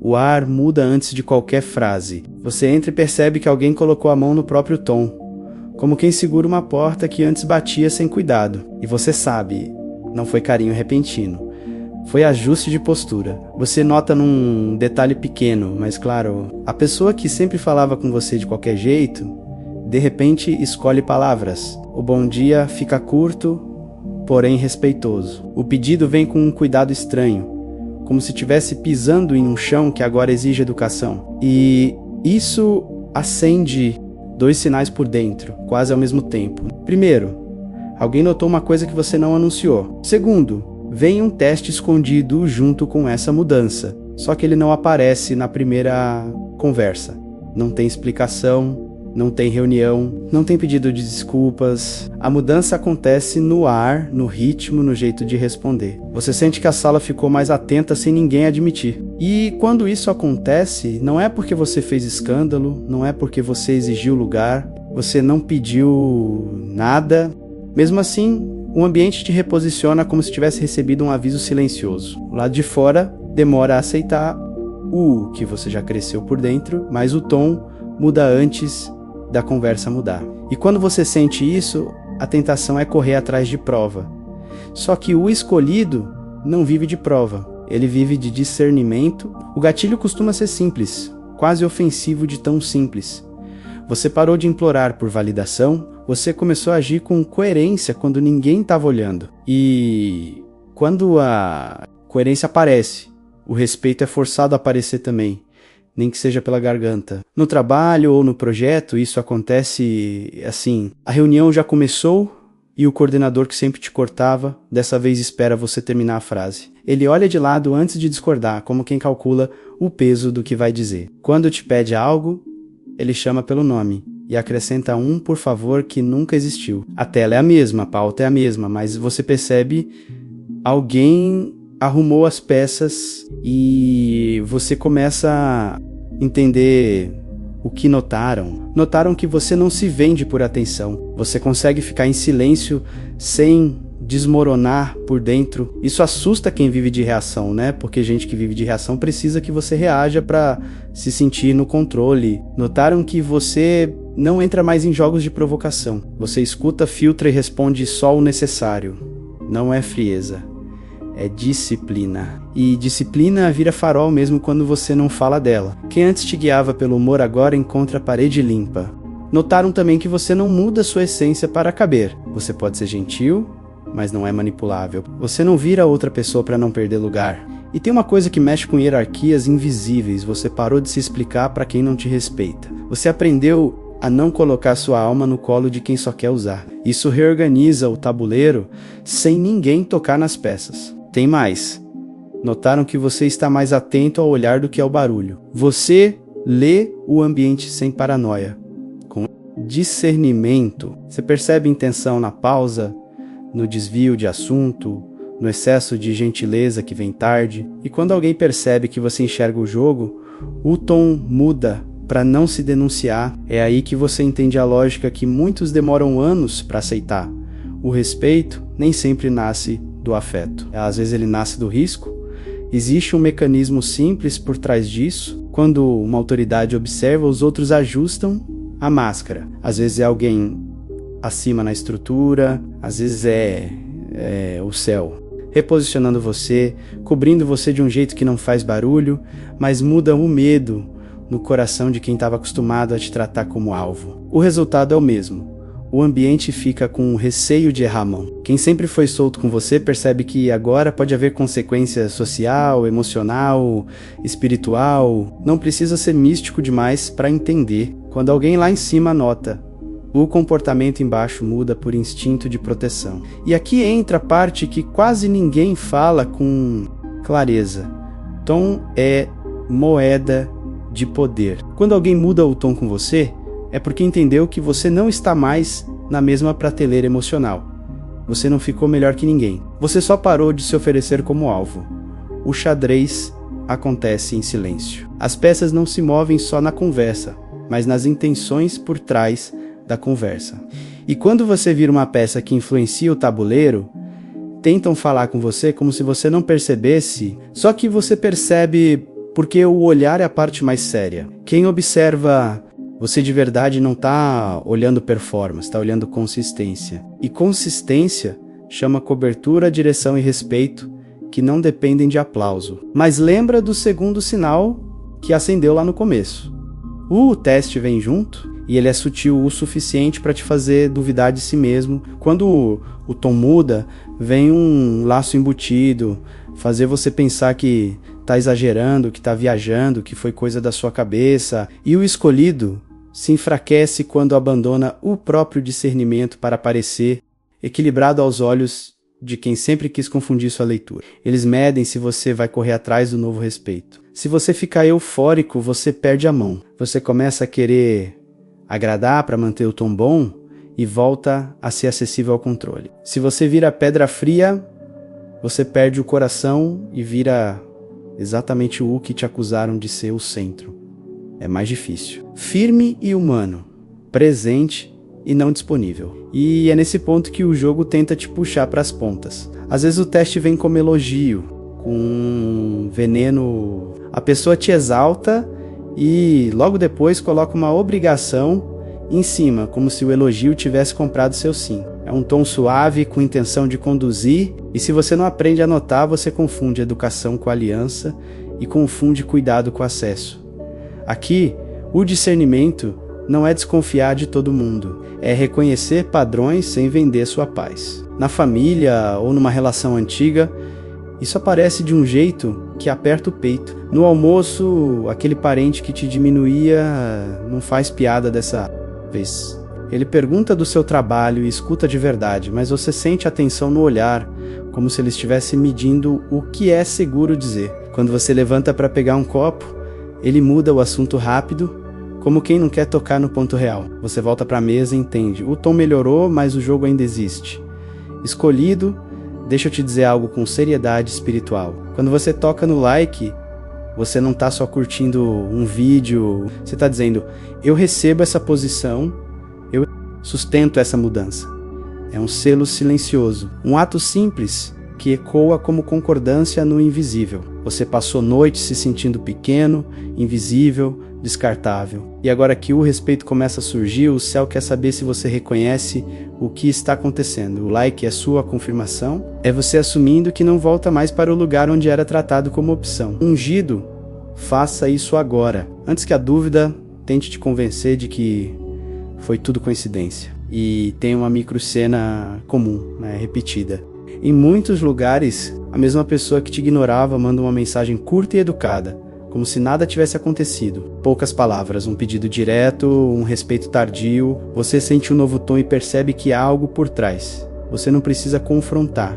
O ar muda antes de qualquer frase. Você entra e percebe que alguém colocou a mão no próprio tom, como quem segura uma porta que antes batia sem cuidado. E você sabe, não foi carinho repentino. Foi ajuste de postura. Você nota num detalhe pequeno, mas claro, a pessoa que sempre falava com você de qualquer jeito, de repente escolhe palavras. O bom dia fica curto, porém respeitoso. O pedido vem com um cuidado estranho, como se estivesse pisando em um chão que agora exige educação. E isso acende dois sinais por dentro, quase ao mesmo tempo. Primeiro, alguém notou uma coisa que você não anunciou. Segundo, vem um teste escondido junto com essa mudança, só que ele não aparece na primeira conversa. Não tem explicação, não tem reunião, não tem pedido de desculpas. A mudança acontece no ar, no ritmo, no jeito de responder. Você sente que a sala ficou mais atenta sem ninguém admitir. E quando isso acontece, não é porque você fez escândalo, não é porque você exigiu lugar, você não pediu nada. Mesmo assim, o ambiente te reposiciona como se tivesse recebido um aviso silencioso. O lado de fora demora a aceitar o que você já cresceu por dentro, mas o tom muda antes da conversa mudar. E quando você sente isso, a tentação é correr atrás de prova. Só que o escolhido não vive de prova, ele vive de discernimento. O gatilho costuma ser simples, quase ofensivo de tão simples. Você parou de implorar por validação, você começou a agir com coerência quando ninguém estava olhando. E quando a coerência aparece, o respeito é forçado a aparecer também, nem que seja pela garganta. No trabalho ou no projeto, isso acontece assim. A reunião já começou e o coordenador que sempre te cortava, dessa vez espera você terminar a frase. Ele olha de lado antes de discordar, como quem calcula o peso do que vai dizer. Quando te pede algo, ele chama pelo nome e acrescenta um por favor que nunca existiu. A tela é a mesma, a pauta é a mesma, mas você percebe alguém arrumou as peças e você começa a entender o que notaram. Notaram que você não se vende por atenção. Você consegue ficar em silêncio sem desmoronar por dentro. Isso assusta quem vive de reação, né? Porque gente que vive de reação precisa que você reaja para se sentir no controle. Notaram que você não entra mais em jogos de provocação. Você escuta, filtra e responde só o necessário. Não é frieza. É disciplina. E disciplina vira farol mesmo quando você não fala dela. Quem antes te guiava pelo humor agora encontra a parede limpa. Notaram também que você não muda sua essência para caber. Você pode ser gentil, mas não é manipulável. Você não vira outra pessoa para não perder lugar. E tem uma coisa que mexe com hierarquias invisíveis. Você parou de se explicar para quem não te respeita. Você aprendeu a não colocar sua alma no colo de quem só quer usar. Isso reorganiza o tabuleiro sem ninguém tocar nas peças. Tem mais. Notaram que você está mais atento ao olhar do que ao barulho. Você lê o ambiente sem paranoia. Com discernimento, você percebe intenção na pausa, no desvio de assunto, no excesso de gentileza que vem tarde. E quando alguém percebe que você enxerga o jogo, o tom muda para não se denunciar. É aí que você entende a lógica que muitos demoram anos para aceitar. O respeito nem sempre nasce do afeto. Às vezes ele nasce do risco. Existe um mecanismo simples por trás disso. Quando uma autoridade observa, os outros ajustam a máscara. Às vezes é alguém acima na estrutura, às vezes é o céu reposicionando você, cobrindo você de um jeito que não faz barulho, mas muda o medo no coração de quem estava acostumado a te tratar como alvo. O resultado é o mesmo. O ambiente fica com receio de errar a mão. Quem sempre foi solto com você percebe que agora pode haver consequência social, emocional, espiritual. Não precisa ser místico demais para entender. Quando alguém lá em cima nota, o comportamento embaixo muda por instinto de proteção. E aqui entra a parte que quase ninguém fala com clareza. Tom é moeda de poder. Quando alguém muda o tom com você, é porque entendeu que você não está mais na mesma prateleira emocional. Você não ficou melhor que ninguém. Você só parou de se oferecer como alvo. O xadrez acontece em silêncio. As peças não se movem só na conversa, mas nas intenções por trás da conversa. E quando você vira uma peça que influencia o tabuleiro, tentam falar com você como se você não percebesse, só que você percebe porque o olhar é a parte mais séria. Quem observa você de verdade não está olhando performance, está olhando consistência. E consistência chama cobertura, direção e respeito, que não dependem de aplauso. Mas lembra do segundo sinal que acendeu lá no começo. O teste vem junto e ele é sutil o suficiente para te fazer duvidar de si mesmo. Quando o tom muda, vem um laço embutido, fazer você pensar que está exagerando, que está viajando, que foi coisa da sua cabeça. E o escolhido se enfraquece quando abandona o próprio discernimento para parecer equilibrado aos olhos de quem sempre quis confundir sua leitura. Eles medem se você vai correr atrás do novo respeito. Se você ficar eufórico, você perde a mão. Você começa a querer agradar para manter o tom bom e volta a ser acessível ao controle. Se você vira pedra fria, você perde o coração e vira exatamente o que te acusaram de ser o centro. É mais difícil. Firme e humano, presente e não disponível. E é nesse ponto que o jogo tenta te puxar para as pontas. Às vezes o teste vem como elogio, com veneno. A pessoa te exalta e logo depois coloca uma obrigação em cima, como se o elogio tivesse comprado seu sim. É um tom suave com intenção de conduzir, e se você não aprende a notar, você confunde educação com aliança e confunde cuidado com acesso. Aqui, o discernimento não é desconfiar de todo mundo, é reconhecer padrões sem vender sua paz. Na família ou numa relação antiga, isso aparece de um jeito que aperta o peito. No almoço, aquele parente que te diminuía não faz piada dessa vez. Ele pergunta do seu trabalho e escuta de verdade, mas você sente a tensão no olhar, como se ele estivesse medindo o que é seguro dizer. Quando você levanta para pegar um copo, ele muda o assunto rápido, como quem não quer tocar no ponto real. Você volta para a mesa e entende. O tom melhorou, mas o jogo ainda existe. Escolhido, deixa eu te dizer algo com seriedade espiritual. Quando você toca no like, você não está só curtindo um vídeo, você está dizendo, eu recebo essa posição, eu sustento essa mudança. É um selo silencioso, um ato simples que ecoa como concordância no invisível. Você passou noites se sentindo pequeno, invisível, descartável. E agora que o respeito começa a surgir, o céu quer saber se você reconhece o que está acontecendo. O like é sua confirmação, é você assumindo que não volta mais para o lugar onde era tratado como opção. Ungido, faça isso agora, antes que a dúvida tente te convencer de que foi tudo coincidência. E tem uma microcena comum, repetida. Em muitos lugares, a mesma pessoa que te ignorava manda uma mensagem curta e educada, como se nada tivesse acontecido. Poucas palavras, um pedido direto, um respeito tardio. Você sente um novo tom e percebe que há algo por trás. Você não precisa confrontar.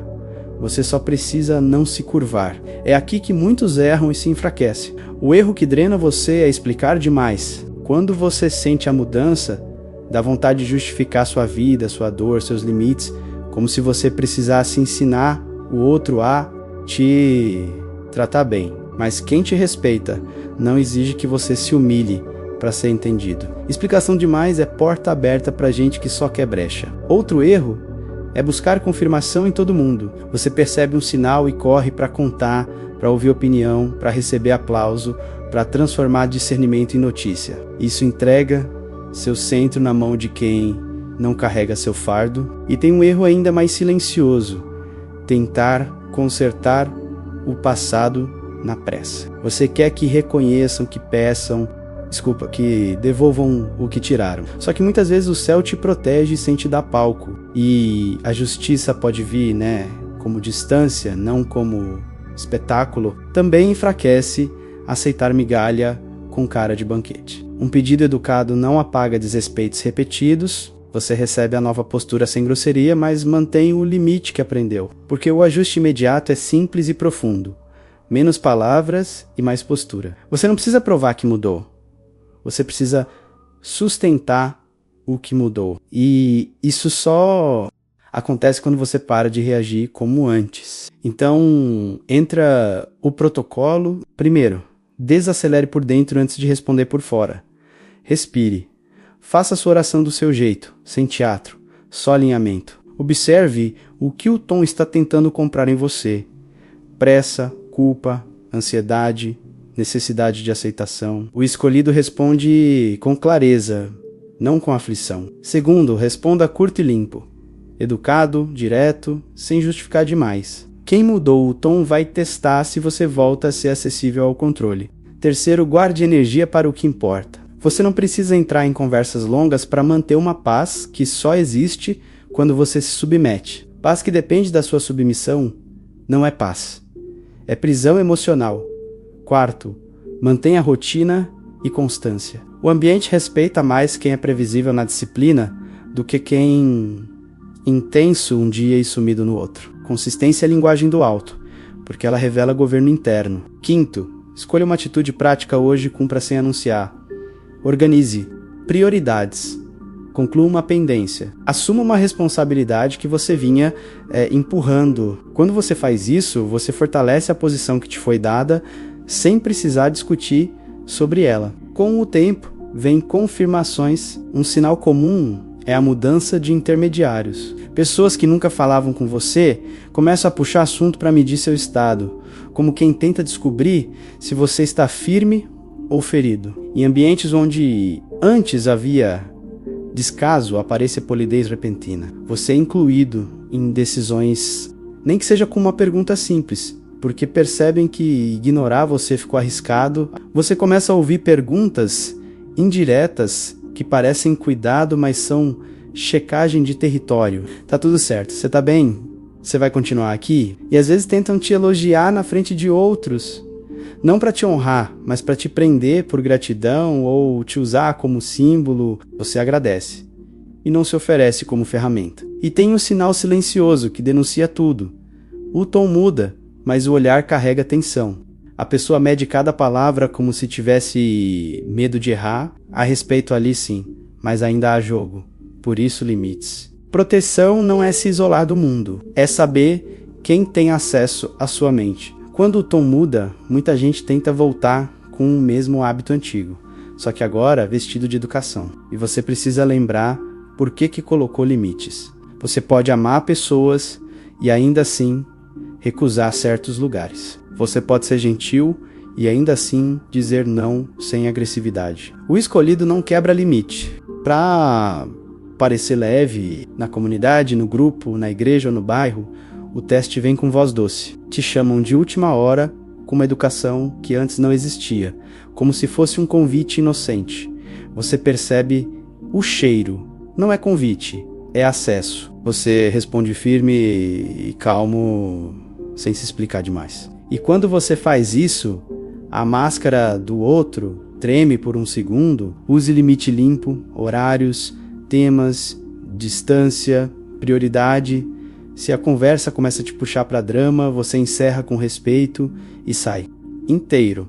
Você só precisa não se curvar. É aqui que muitos erram e se enfraquecem. O erro que drena você é explicar demais. Quando você sente a mudança, dá vontade de justificar sua vida, sua dor, seus limites, como se você precisasse ensinar o outro a te tratar bem. Mas quem te respeita não exige que você se humilhe para ser entendido. Explicação demais é porta aberta para gente que só quer brecha. Outro erro é buscar confirmação em todo mundo. Você percebe um sinal e corre para contar, para ouvir opinião, para receber aplauso, para transformar discernimento em notícia. Isso entrega seu centro na mão de quem não carrega seu fardo. E tem um erro ainda mais silencioso: tentar consertar o passado na pressa. Você quer que reconheçam, que peçam, que devolvam o que tiraram. Só que muitas vezes o céu te protege sem te dar palco. E a justiça pode vir, como distância, não como espetáculo. Também enfraquece aceitar migalha com cara de banquete. Um pedido educado não apaga desrespeitos repetidos. Você recebe a nova postura sem grosseria, mas mantém o limite que aprendeu. Porque o ajuste imediato é simples e profundo. Menos palavras e mais postura. Você não precisa provar que mudou. Você precisa sustentar o que mudou. E isso só acontece quando você para de reagir como antes. Então, entra o protocolo. Primeiro, desacelere por dentro antes de responder por fora. Respire. Faça sua oração do seu jeito, sem teatro, só alinhamento. Observe o que o tom está tentando comprar em você. Pressa, culpa, ansiedade, necessidade de aceitação. O escolhido responde com clareza, não com aflição. Segundo, responda curto e limpo. Educado, direto, sem justificar demais. Quem mudou o tom vai testar se você volta a ser acessível ao controle. Terceiro, guarde energia para o que importa. Você não precisa entrar em conversas longas para manter uma paz que só existe quando você se submete. Paz que depende da sua submissão não é paz. É prisão emocional. Quarto, mantenha rotina e constância. O ambiente respeita mais quem é previsível na disciplina do que quem intenso um dia e sumido no outro. Consistência é a linguagem do alto, porque ela revela governo interno. Quinto, escolha uma atitude prática hoje e cumpra sem anunciar. Organize prioridades. Conclua uma pendência. Assuma uma responsabilidade que você vinha empurrando. Quando você faz isso, você fortalece a posição que te foi dada sem precisar discutir sobre ela. Com o tempo, vem confirmações. Um sinal comum é a mudança de intermediários. Pessoas que nunca falavam com você começam a puxar assunto para medir seu estado, como quem tenta descobrir se você está firme ou ferido. Em ambientes onde antes havia descaso, aparece polidez repentina. Você é incluído em decisões, nem que seja com uma pergunta simples, porque percebem que ignorar você ficou arriscado. Você começa a ouvir perguntas indiretas que parecem cuidado, mas são checagem de território. Tá tudo certo, você tá bem? Você vai continuar aqui? E às vezes tentam te elogiar na frente de outros. Não para te honrar, mas para te prender por gratidão ou te usar como símbolo. Você agradece e não se oferece como ferramenta. E tem um sinal silencioso que denuncia tudo. O tom muda, mas o olhar carrega tensão. A pessoa mede cada palavra como se tivesse medo de errar. Há respeito ali sim, mas ainda há jogo. Por isso limites. Proteção não é se isolar do mundo, é saber quem tem acesso à sua mente. Quando o tom muda, muita gente tenta voltar com o mesmo hábito antigo, só que agora vestido de educação. E você precisa lembrar por que colocou limites. Você pode amar pessoas e ainda assim recusar certos lugares. Você pode ser gentil e ainda assim dizer não sem agressividade. O escolhido não quebra limite. Para parecer leve na comunidade, no grupo, na igreja ou no bairro, o teste vem com voz doce. Te chamam de última hora com uma educação que antes não existia, como se fosse um convite inocente. Você percebe o cheiro. Não é convite, é acesso. Você responde firme e calmo, sem se explicar demais. E quando você faz isso, a máscara do outro treme por um segundo. Use limite limpo, horários, temas, distância, prioridade. Se a conversa começa a te puxar para drama, você encerra com respeito e sai. Inteiro.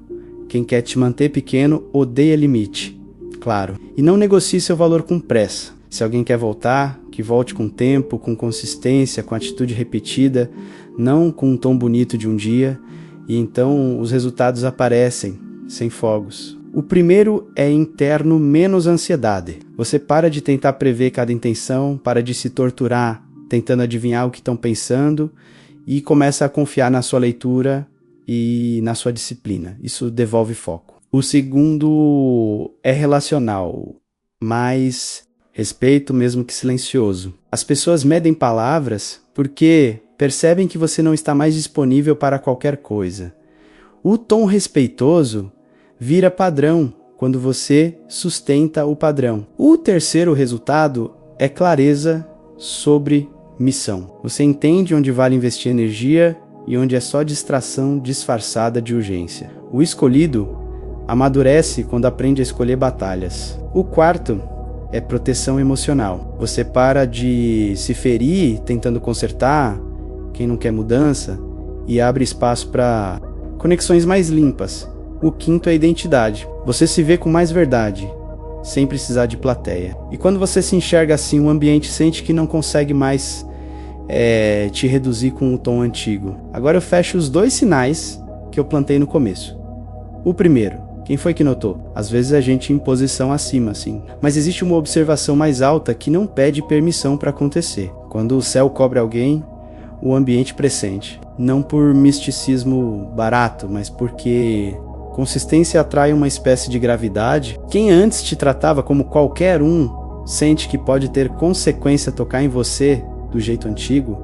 Quem quer te manter pequeno odeia limite. Claro. E não negocie seu valor com pressa. Se alguém quer voltar, que volte com tempo, com consistência, com atitude repetida, não com um tom bonito de um dia, e então os resultados aparecem, sem fogos. O primeiro é interno, menos ansiedade. Você para de tentar prever cada intenção, para de se torturar, tentando adivinhar o que estão pensando, e começa a confiar na sua leitura e na sua disciplina. Isso devolve foco. O segundo é relacional, mais respeito mesmo que silencioso. As pessoas medem palavras porque percebem que você não está mais disponível para qualquer coisa. O tom respeitoso vira padrão quando você sustenta o padrão. O terceiro resultado é clareza sobre missão. Você entende onde vale investir energia e onde é só distração disfarçada de urgência. O escolhido amadurece quando aprende a escolher batalhas. O quarto é proteção emocional. Você para de se ferir tentando consertar quem não quer mudança e abre espaço para conexões mais limpas. O quinto é identidade. Você se vê com mais verdade, sem precisar de plateia. E quando você se enxerga assim, o ambiente sente que não consegue mais te reduzir com o tom antigo. Agora eu fecho os dois sinais que eu plantei no começo. O primeiro, quem foi que notou? Às vezes a gente em posição acima, assim. Mas existe uma observação mais alta que não pede permissão para acontecer. Quando o céu cobre alguém, o ambiente pressente. Não por misticismo barato, mas porque Consistência atrai uma espécie de gravidade. Quem antes te tratava como qualquer um sente que pode ter consequência tocar em você do jeito antigo.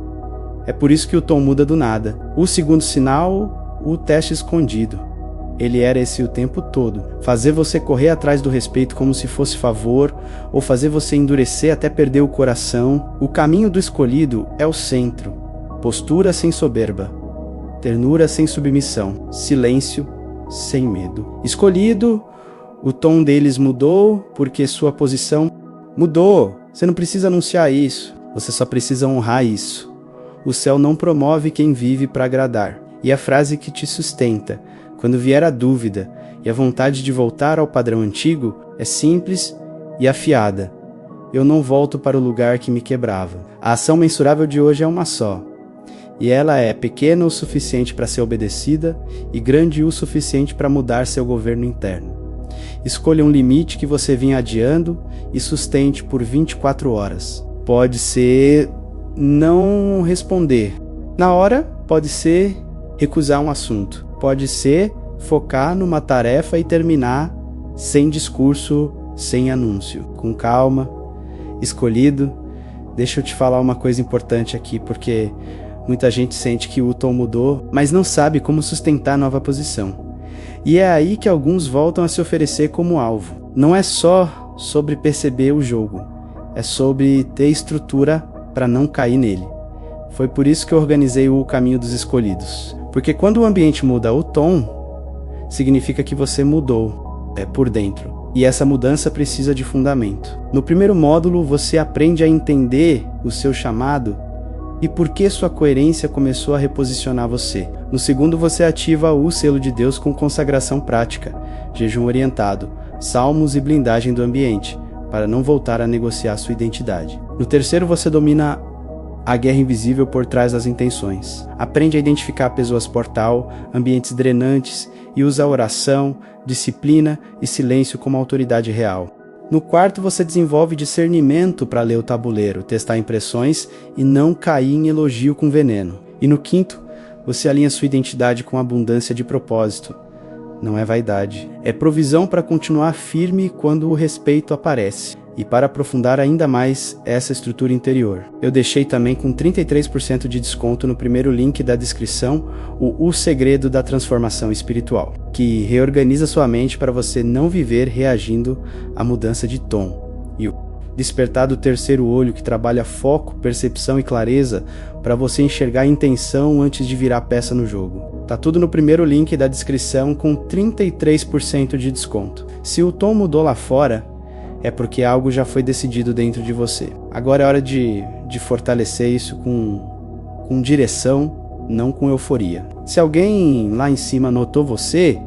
É por isso que o tom muda do nada. O segundo sinal, o teste escondido. Ele era esse o tempo todo. Fazer você correr atrás do respeito como se fosse favor, ou fazer você endurecer até perder o coração. O caminho do escolhido é o centro. Postura sem soberba. Ternura sem submissão. Silêncio sem medo. Escolhido, o tom deles mudou porque sua posição mudou. Você não precisa anunciar isso. Você só precisa honrar isso. O céu não promove quem vive para agradar. E a frase que te sustenta, quando vier a dúvida e a vontade de voltar ao padrão antigo, é simples e afiada. Eu não volto para o lugar que me quebrava. A ação mensurável de hoje é uma só. E ela é pequena o suficiente para ser obedecida e grande o suficiente para mudar seu governo interno. Escolha um limite que você vinha adiando e sustente por 24 horas. Pode ser não responder. Na hora, pode ser recusar um assunto. Pode ser focar numa tarefa e terminar sem discurso, sem anúncio. Com calma, escolhido. Deixa eu te falar uma coisa importante aqui, porque muita gente sente que o tom mudou, mas não sabe como sustentar a nova posição. E é aí que alguns voltam a se oferecer como alvo. Não é só sobre perceber o jogo, é sobre ter estrutura para não cair nele. Foi por isso que eu organizei o Caminho dos Escolhidos. Porque quando o ambiente muda o tom, significa que você mudou, por dentro. E essa mudança precisa de fundamento. No primeiro módulo, você aprende a entender o seu chamado e por que sua coerência começou a reposicionar você. No segundo, você ativa o selo de Deus com consagração prática, jejum orientado, salmos e blindagem do ambiente, para não voltar a negociar sua identidade. No terceiro, você domina a guerra invisível por trás das intenções. Aprende a identificar pessoas portal, ambientes drenantes e usa a oração, disciplina e silêncio como autoridade real. No quarto, você desenvolve discernimento para ler o tabuleiro, testar impressões e não cair em elogio com veneno. E no quinto, você alinha sua identidade com abundância de propósito. Não é vaidade. É provisão para continuar firme quando o respeito aparece. E para aprofundar ainda mais essa estrutura interior, eu deixei também com 33% de desconto no primeiro link da descrição o Segredo da Transformação Espiritual, que reorganiza sua mente para você não viver reagindo à mudança de tom. E o Despertar do Terceiro Olho, que trabalha foco, percepção e clareza para você enxergar a intenção antes de virar peça no jogo. Tá tudo no primeiro link da descrição com 33% de desconto. Se o tom mudou lá fora, é porque algo já foi decidido dentro de você. Agora é hora de fortalecer isso com direção, não com euforia. Se alguém lá em cima notou você,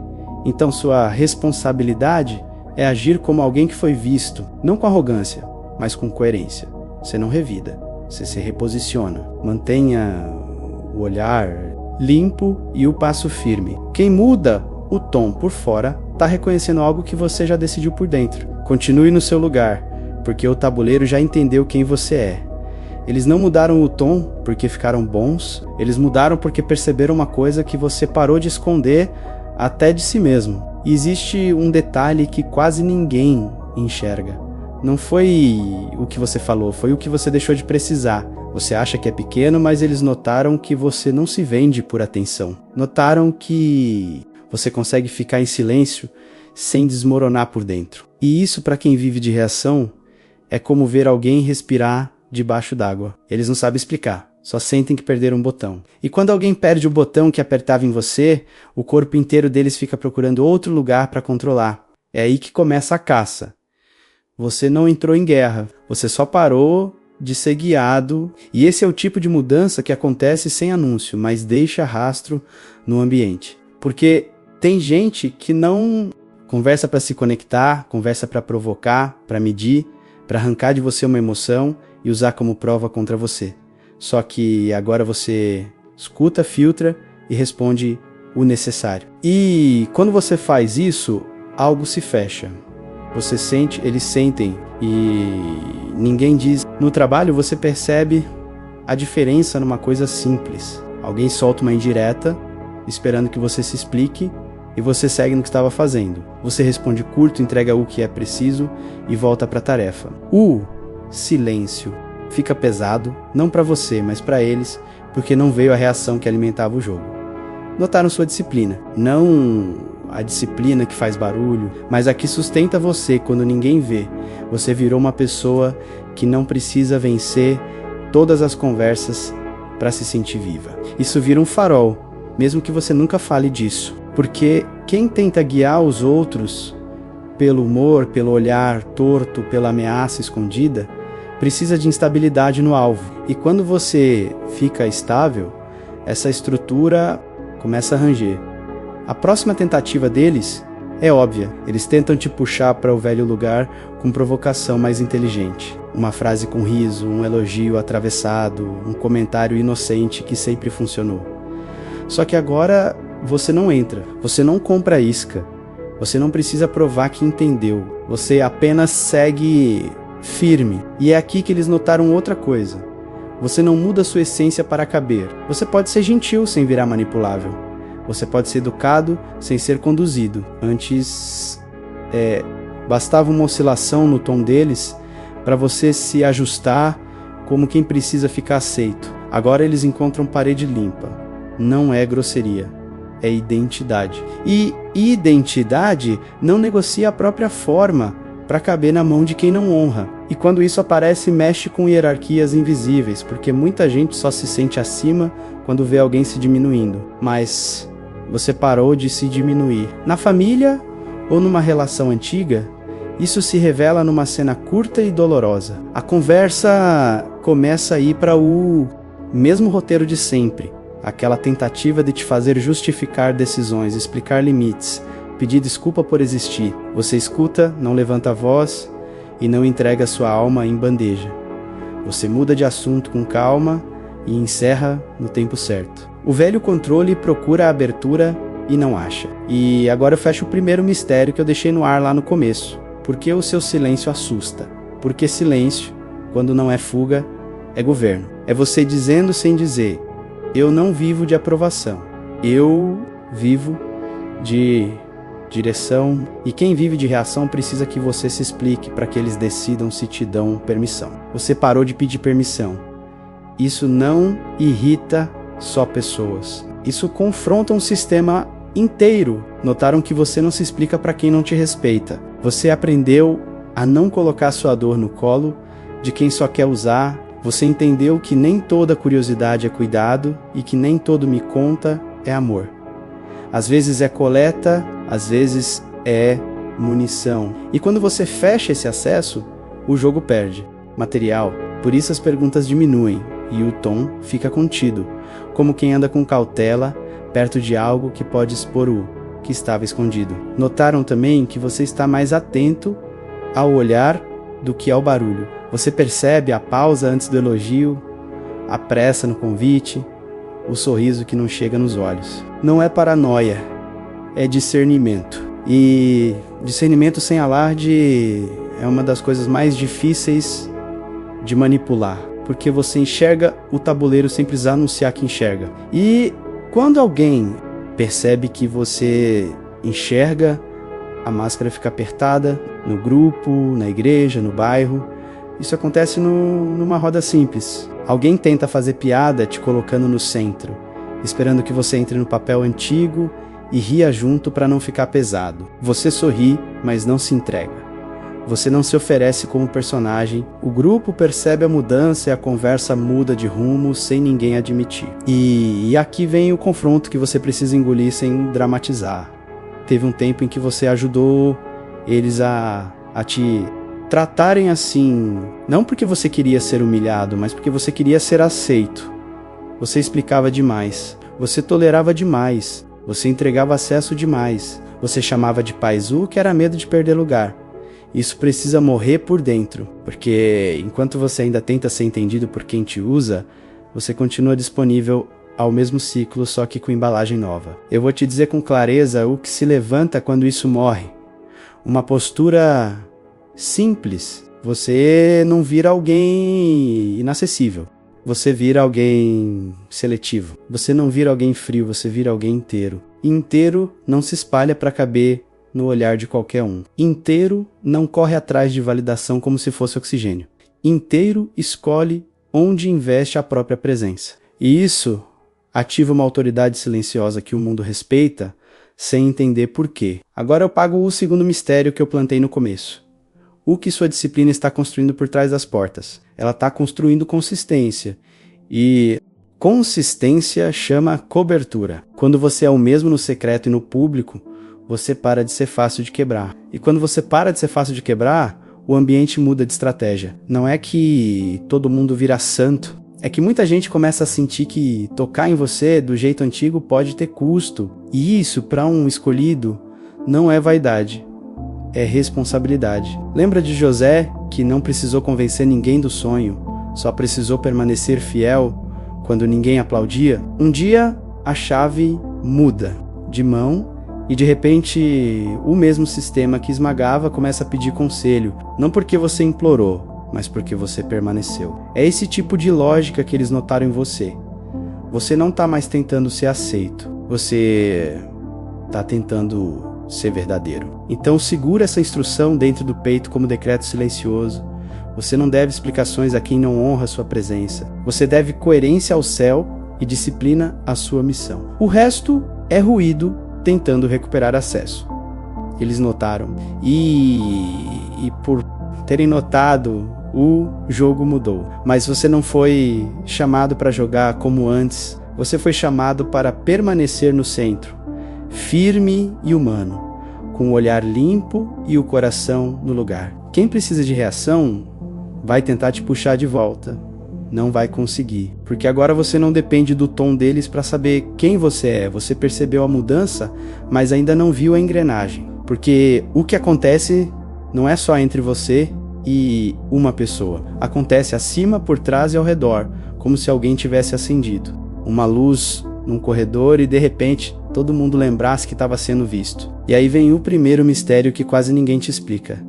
então sua responsabilidade é agir como alguém que foi visto, não com arrogância, mas com coerência. Você não revida, você se reposiciona. Mantenha o olhar limpo e o passo firme. Quem muda o tom por fora está reconhecendo algo que você já decidiu por dentro. Continue no seu lugar, porque o tabuleiro já entendeu quem você é. Eles não mudaram o tom porque ficaram bons, eles mudaram porque perceberam uma coisa que você parou de esconder até de si mesmo. E existe um detalhe que quase ninguém enxerga. Não foi o que você falou, foi o que você deixou de precisar. Você acha que é pequeno, mas eles notaram que você não se vende por atenção. Notaram que você consegue ficar em silêncio sem desmoronar por dentro. E isso, para quem vive de reação, é como ver alguém respirar debaixo d'água. Eles não sabem explicar, só sentem que perderam um botão. E quando alguém perde o botão que apertava em você, o corpo inteiro deles fica procurando outro lugar para controlar. É aí que começa a caça. Você não entrou em guerra, você só parou de ser guiado. E esse é o tipo de mudança que acontece sem anúncio, mas deixa rastro no ambiente. Porque tem gente que não conversa para se conectar, conversa para provocar, para medir, para arrancar de você uma emoção e usar como prova contra você. Só que agora você escuta, filtra e responde o necessário. E quando você faz isso, algo se fecha. Você sente, eles sentem e ninguém diz. No trabalho você percebe a diferença numa coisa simples. Alguém solta uma indireta, esperando que você se explique, e você segue no que estava fazendo. Você responde curto, entrega o que é preciso e volta para a tarefa. O silêncio fica pesado, não para você, mas para eles, porque não veio a reação que alimentava o jogo. Notaram sua disciplina, não a disciplina que faz barulho, mas a que sustenta você quando ninguém vê. Você virou uma pessoa que não precisa vencer todas as conversas para se sentir viva. Isso vira um farol, mesmo que você nunca fale disso, porque quem tenta guiar os outros pelo humor, pelo olhar torto, pela ameaça escondida, precisa de instabilidade no alvo. E quando você fica estável, essa estrutura começa a ranger. A próxima tentativa deles é óbvia. Eles tentam te puxar para o velho lugar com provocação mais inteligente. Uma frase com riso, um elogio atravessado, um comentário inocente que sempre funcionou. Só que agora você não entra, você não compra a isca, você não precisa provar que entendeu, você apenas segue firme. E é aqui que eles notaram outra coisa. Você não muda sua essência para caber. Você pode ser gentil sem virar manipulável. Você pode ser educado sem ser conduzido. Antes, bastava uma oscilação no tom deles para você se ajustar como quem precisa ficar aceito. Agora eles encontram parede limpa. Não é grosseria, é identidade. E identidade não negocia a própria forma para caber na mão de quem não honra. E quando isso aparece, mexe com hierarquias invisíveis, porque muita gente só se sente acima quando vê alguém se diminuindo. Mas você parou de se diminuir. Na família ou numa relação antiga, isso se revela numa cena curta e dolorosa. A conversa começa a ir para o mesmo roteiro de sempre. Aquela tentativa de te fazer justificar decisões, explicar limites, pedir desculpa por existir. Você escuta, não levanta a voz e não entrega sua alma em bandeja. Você muda de assunto com calma e encerra no tempo certo. O velho controle procura a abertura e não acha. E agora eu fecho o primeiro mistério que eu deixei no ar lá no começo. Por que o seu silêncio assusta? Porque silêncio, quando não é fuga, é governo. É você dizendo sem dizer: eu não vivo de aprovação, eu vivo de direção. E quem vive de reação precisa que você se explique para que eles decidam se te dão permissão. Você parou de pedir permissão. Isso não irrita só pessoas. Isso confronta um sistema inteiro. Notaram que você não se explica para quem não te respeita. Você aprendeu a não colocar sua dor no colo de quem só quer usar. Você entendeu que nem toda curiosidade é cuidado e que nem todo me conta é amor. Às vezes é coleta, às vezes é munição. E quando você fecha esse acesso, o jogo perde material. Por isso as perguntas diminuem e o tom fica contido, como quem anda com cautela perto de algo que pode expor o que estava escondido. Notaram também que você está mais atento ao olhar do que ao barulho. Você percebe a pausa antes do elogio, a pressa no convite, o sorriso que não chega nos olhos. Não é paranoia, é discernimento. E discernimento sem alarde é uma das coisas mais difíceis de manipular, porque você enxerga o tabuleiro sem precisar anunciar que enxerga. E quando alguém percebe que você enxerga, a máscara fica apertada no grupo, na igreja, no bairro. Isso acontece numa roda simples. Alguém tenta fazer piada te colocando no centro, esperando que você entre no papel antigo e ria junto para não ficar pesado. Você sorri, mas não se entrega. Você não se oferece como personagem. O grupo percebe a mudança e a conversa muda de rumo sem ninguém admitir. E aqui vem o confronto que você precisa engolir sem dramatizar. Teve um tempo em que você ajudou eles a te tratarem assim, não porque você queria ser humilhado, mas porque você queria ser aceito. Você explicava demais, você tolerava demais, você entregava acesso demais, você chamava de paizu que era medo de perder lugar. Isso precisa morrer por dentro, porque enquanto você ainda tenta ser entendido por quem te usa, você continua disponível ao mesmo ciclo, só que com embalagem nova. Eu vou te dizer com clareza o que se levanta quando isso morre. Uma postura simples. Você não vira alguém inacessível. Você vira alguém seletivo. Você não vira alguém frio, você vira alguém inteiro. Inteiro não se espalha para caber no olhar de qualquer um. Inteiro não corre atrás de validação como se fosse oxigênio. Inteiro escolhe onde investe a própria presença. E isso ativa uma autoridade silenciosa que o mundo respeita, sem entender por quê. Agora eu pago o segundo mistério que eu plantei no começo. O que sua disciplina está construindo por trás das portas? Ela está construindo consistência. E consistência chama cobertura. Quando você é o mesmo no secreto e no público, você para de ser fácil de quebrar. E quando você para de ser fácil de quebrar, o ambiente muda de estratégia. Não é que todo mundo vira santo. É que muita gente começa a sentir que tocar em você do jeito antigo pode ter custo. E isso, para um escolhido, não é vaidade. É responsabilidade. Lembra de José, que não precisou convencer ninguém do sonho, só precisou permanecer fiel quando ninguém aplaudia? Um dia, a chave muda de mão e de repente o mesmo sistema que esmagava começa a pedir conselho, não porque você implorou, mas porque você permaneceu. É esse tipo de lógica que eles notaram em você. Você não está mais tentando ser aceito, você está tentando ser verdadeiro. Então segura essa instrução dentro do peito como decreto silencioso. Você não deve explicações a quem não honra sua presença. Você deve coerência ao céu e disciplina à sua missão. O resto é ruído tentando recuperar acesso. Eles notaram. E por terem notado, o jogo mudou. Mas você não foi chamado para jogar como antes. Você foi chamado para permanecer no centro, firme e humano, com o olhar limpo e o coração no lugar. Quem precisa de reação vai tentar te puxar de volta. Não vai conseguir. Porque agora você não depende do tom deles para saber quem você é. Você percebeu a mudança, mas ainda não viu a engrenagem. Porque o que acontece não é só entre você e uma pessoa. Acontece acima, por trás e ao redor, como se alguém tivesse acendido uma luz num corredor e de repente todo mundo lembrasse que estava sendo visto. E aí vem o primeiro mistério que quase ninguém te explica.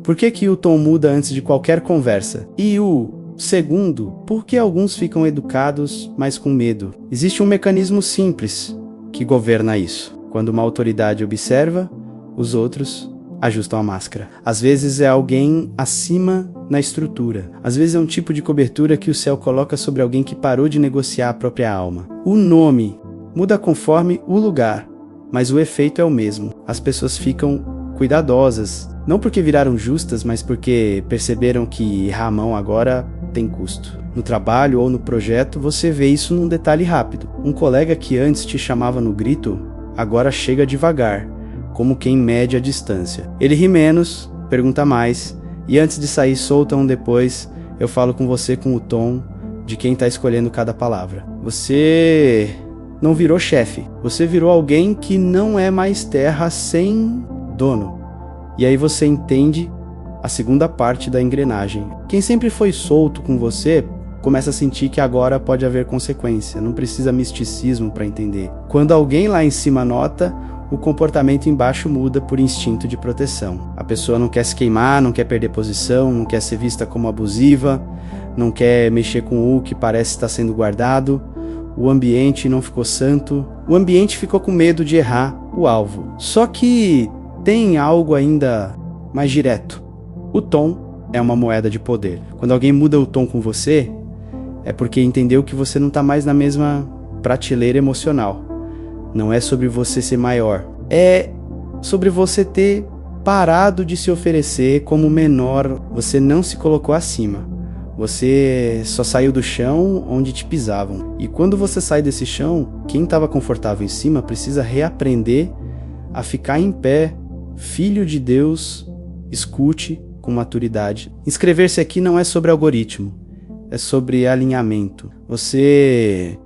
Por que o tom muda antes de qualquer conversa? E o segundo, por que alguns ficam educados, mas com medo? Existe um mecanismo simples que governa isso. Quando uma autoridade observa, os outros ajustam a máscara. Às vezes é alguém acima na estrutura. Às vezes é um tipo de cobertura que o céu coloca sobre alguém que parou de negociar a própria alma. O nome muda conforme o lugar, mas o efeito é o mesmo. As pessoas ficam cuidadosas, não porque viraram justas, mas porque perceberam que errar a mão agora tem custo. No trabalho ou no projeto, você vê isso num detalhe rápido. Um colega que antes te chamava no grito, agora chega devagar, como quem mede a distância. Ele ri menos, pergunta mais, e antes de sair solta um depois, eu falo com você com o tom de quem está escolhendo cada palavra. Você não virou chefe, você virou alguém que não é mais terra sem dono. E aí você entende a segunda parte da engrenagem. Quem sempre foi solto com você começa a sentir que agora pode haver consequência. Não precisa misticismo para entender. Quando alguém lá em cima nota, o comportamento embaixo muda por instinto de proteção. A pessoa não quer se queimar, não quer perder posição, não quer ser vista como abusiva, não quer mexer com o que parece estar sendo guardado. O ambiente não ficou santo. O ambiente ficou com medo de errar o alvo. Só que tem algo ainda mais direto. O tom é uma moeda de poder. Quando alguém muda o tom com você, é porque entendeu que você não está mais na mesma prateleira emocional. Não é sobre você ser maior. É sobre você ter parado de se oferecer como menor. Você não se colocou acima. Você só saiu do chão onde te pisavam. E quando você sai desse chão, quem estava confortável em cima precisa reaprender a ficar em pé. Filho de Deus, escute com maturidade. Inscrever-se aqui não é sobre algoritmo, é sobre alinhamento. Você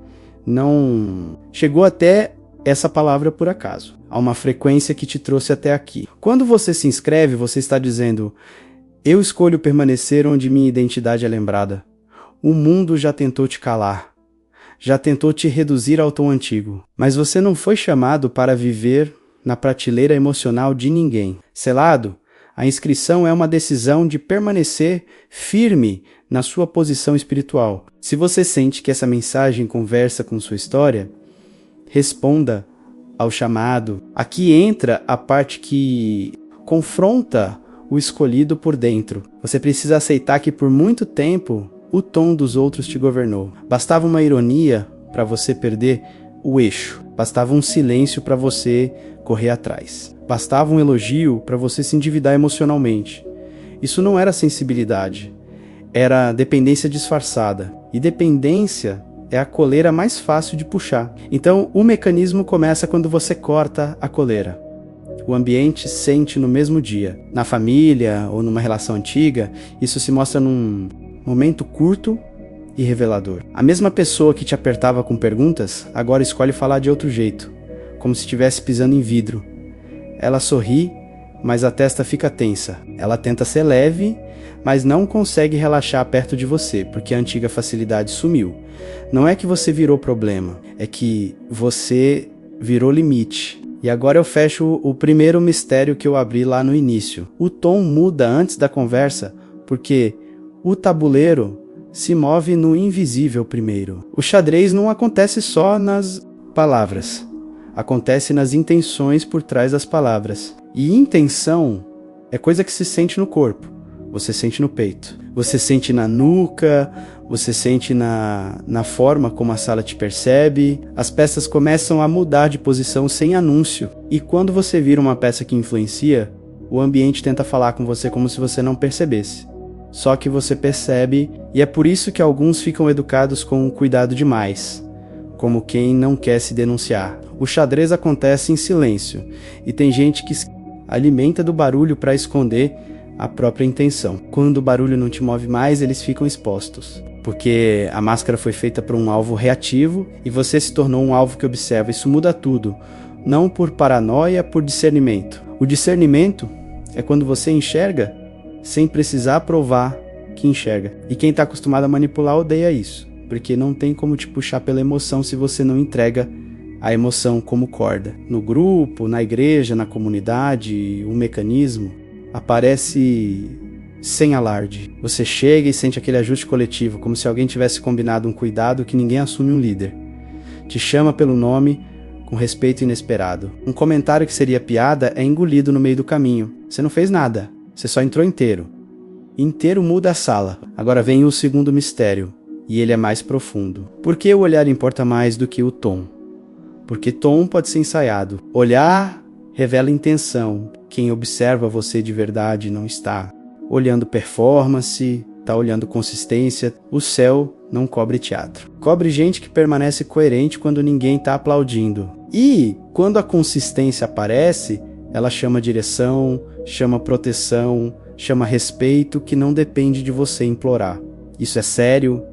não chegou até essa palavra por acaso. Há uma frequência que te trouxe até aqui. Quando você se inscreve, você está dizendo: eu escolho permanecer onde minha identidade é lembrada. O mundo já tentou te calar, já tentou te reduzir ao tom antigo, mas você não foi chamado para viver na prateleira emocional de ninguém. Selado, a inscrição é uma decisão de permanecer firme na sua posição espiritual. Se você sente que essa mensagem conversa com sua história, responda ao chamado. Aqui entra a parte que confronta o escolhido por dentro. Você precisa aceitar que por muito tempo o tom dos outros te governou. Bastava uma ironia para você perder o eixo. Bastava um silêncio para você correr atrás. Bastava um elogio para você se endividar emocionalmente. Isso não era sensibilidade. Era dependência disfarçada. E dependência é a coleira mais fácil de puxar. Então, o mecanismo começa quando você corta a coleira. O ambiente sente no mesmo dia. Na família ou numa relação antiga, isso se mostra num momento curto e revelador. A mesma pessoa que te apertava com perguntas, agora escolhe falar de outro jeito, como se estivesse pisando em vidro. Ela sorri, mas a testa fica tensa. Ela tenta ser leve, mas não consegue relaxar perto de você, porque a antiga facilidade sumiu. Não é que você virou problema, é que você virou limite. E agora eu fecho o primeiro mistério que eu abri lá no início. O tom muda antes da conversa, porque o tabuleiro se move no invisível primeiro. O xadrez não acontece só nas palavras, acontece nas intenções por trás das palavras. E intenção é coisa que se sente no corpo. Você sente no peito, você sente na nuca, você sente na forma como a sala te percebe. As peças começam a mudar de posição sem anúncio. E quando você vira uma peça que influencia, o ambiente tenta falar com você como se você não percebesse. Só que você percebe, e é por isso que alguns ficam educados com cuidado demais, como quem não quer se denunciar. O xadrez acontece em silêncio, e tem gente que alimenta do barulho para esconder a própria intenção. Quando o barulho não te move mais, eles ficam expostos, porque a máscara foi feita para um alvo reativo e você se tornou um alvo que observa. Isso muda tudo, não por paranoia, por discernimento. O discernimento é quando você enxerga sem precisar provar que enxerga. E quem está acostumado a manipular odeia isso, porque não tem como te puxar pela emoção se você não entrega a emoção como corda. No grupo, na igreja, na comunidade, o mecanismo aparece sem alarde. Você chega e sente aquele ajuste coletivo, como se alguém tivesse combinado um cuidado que ninguém assume um líder. Te chama pelo nome com respeito inesperado. Um comentário que seria piada é engolido no meio do caminho. Você não fez nada, você só entrou inteiro. Inteiro muda a sala. Agora vem o segundo mistério, e ele é mais profundo. Por que o olhar importa mais do que o tom? Porque tom pode ser ensaiado. Olhar revela intenção. Quem observa você de verdade não está olhando performance, está olhando consistência. O céu não cobre teatro. Cobre gente que permanece coerente quando ninguém está aplaudindo. E quando a consistência aparece, ela chama direção, chama proteção, chama respeito que não depende de você implorar. Isso é sério,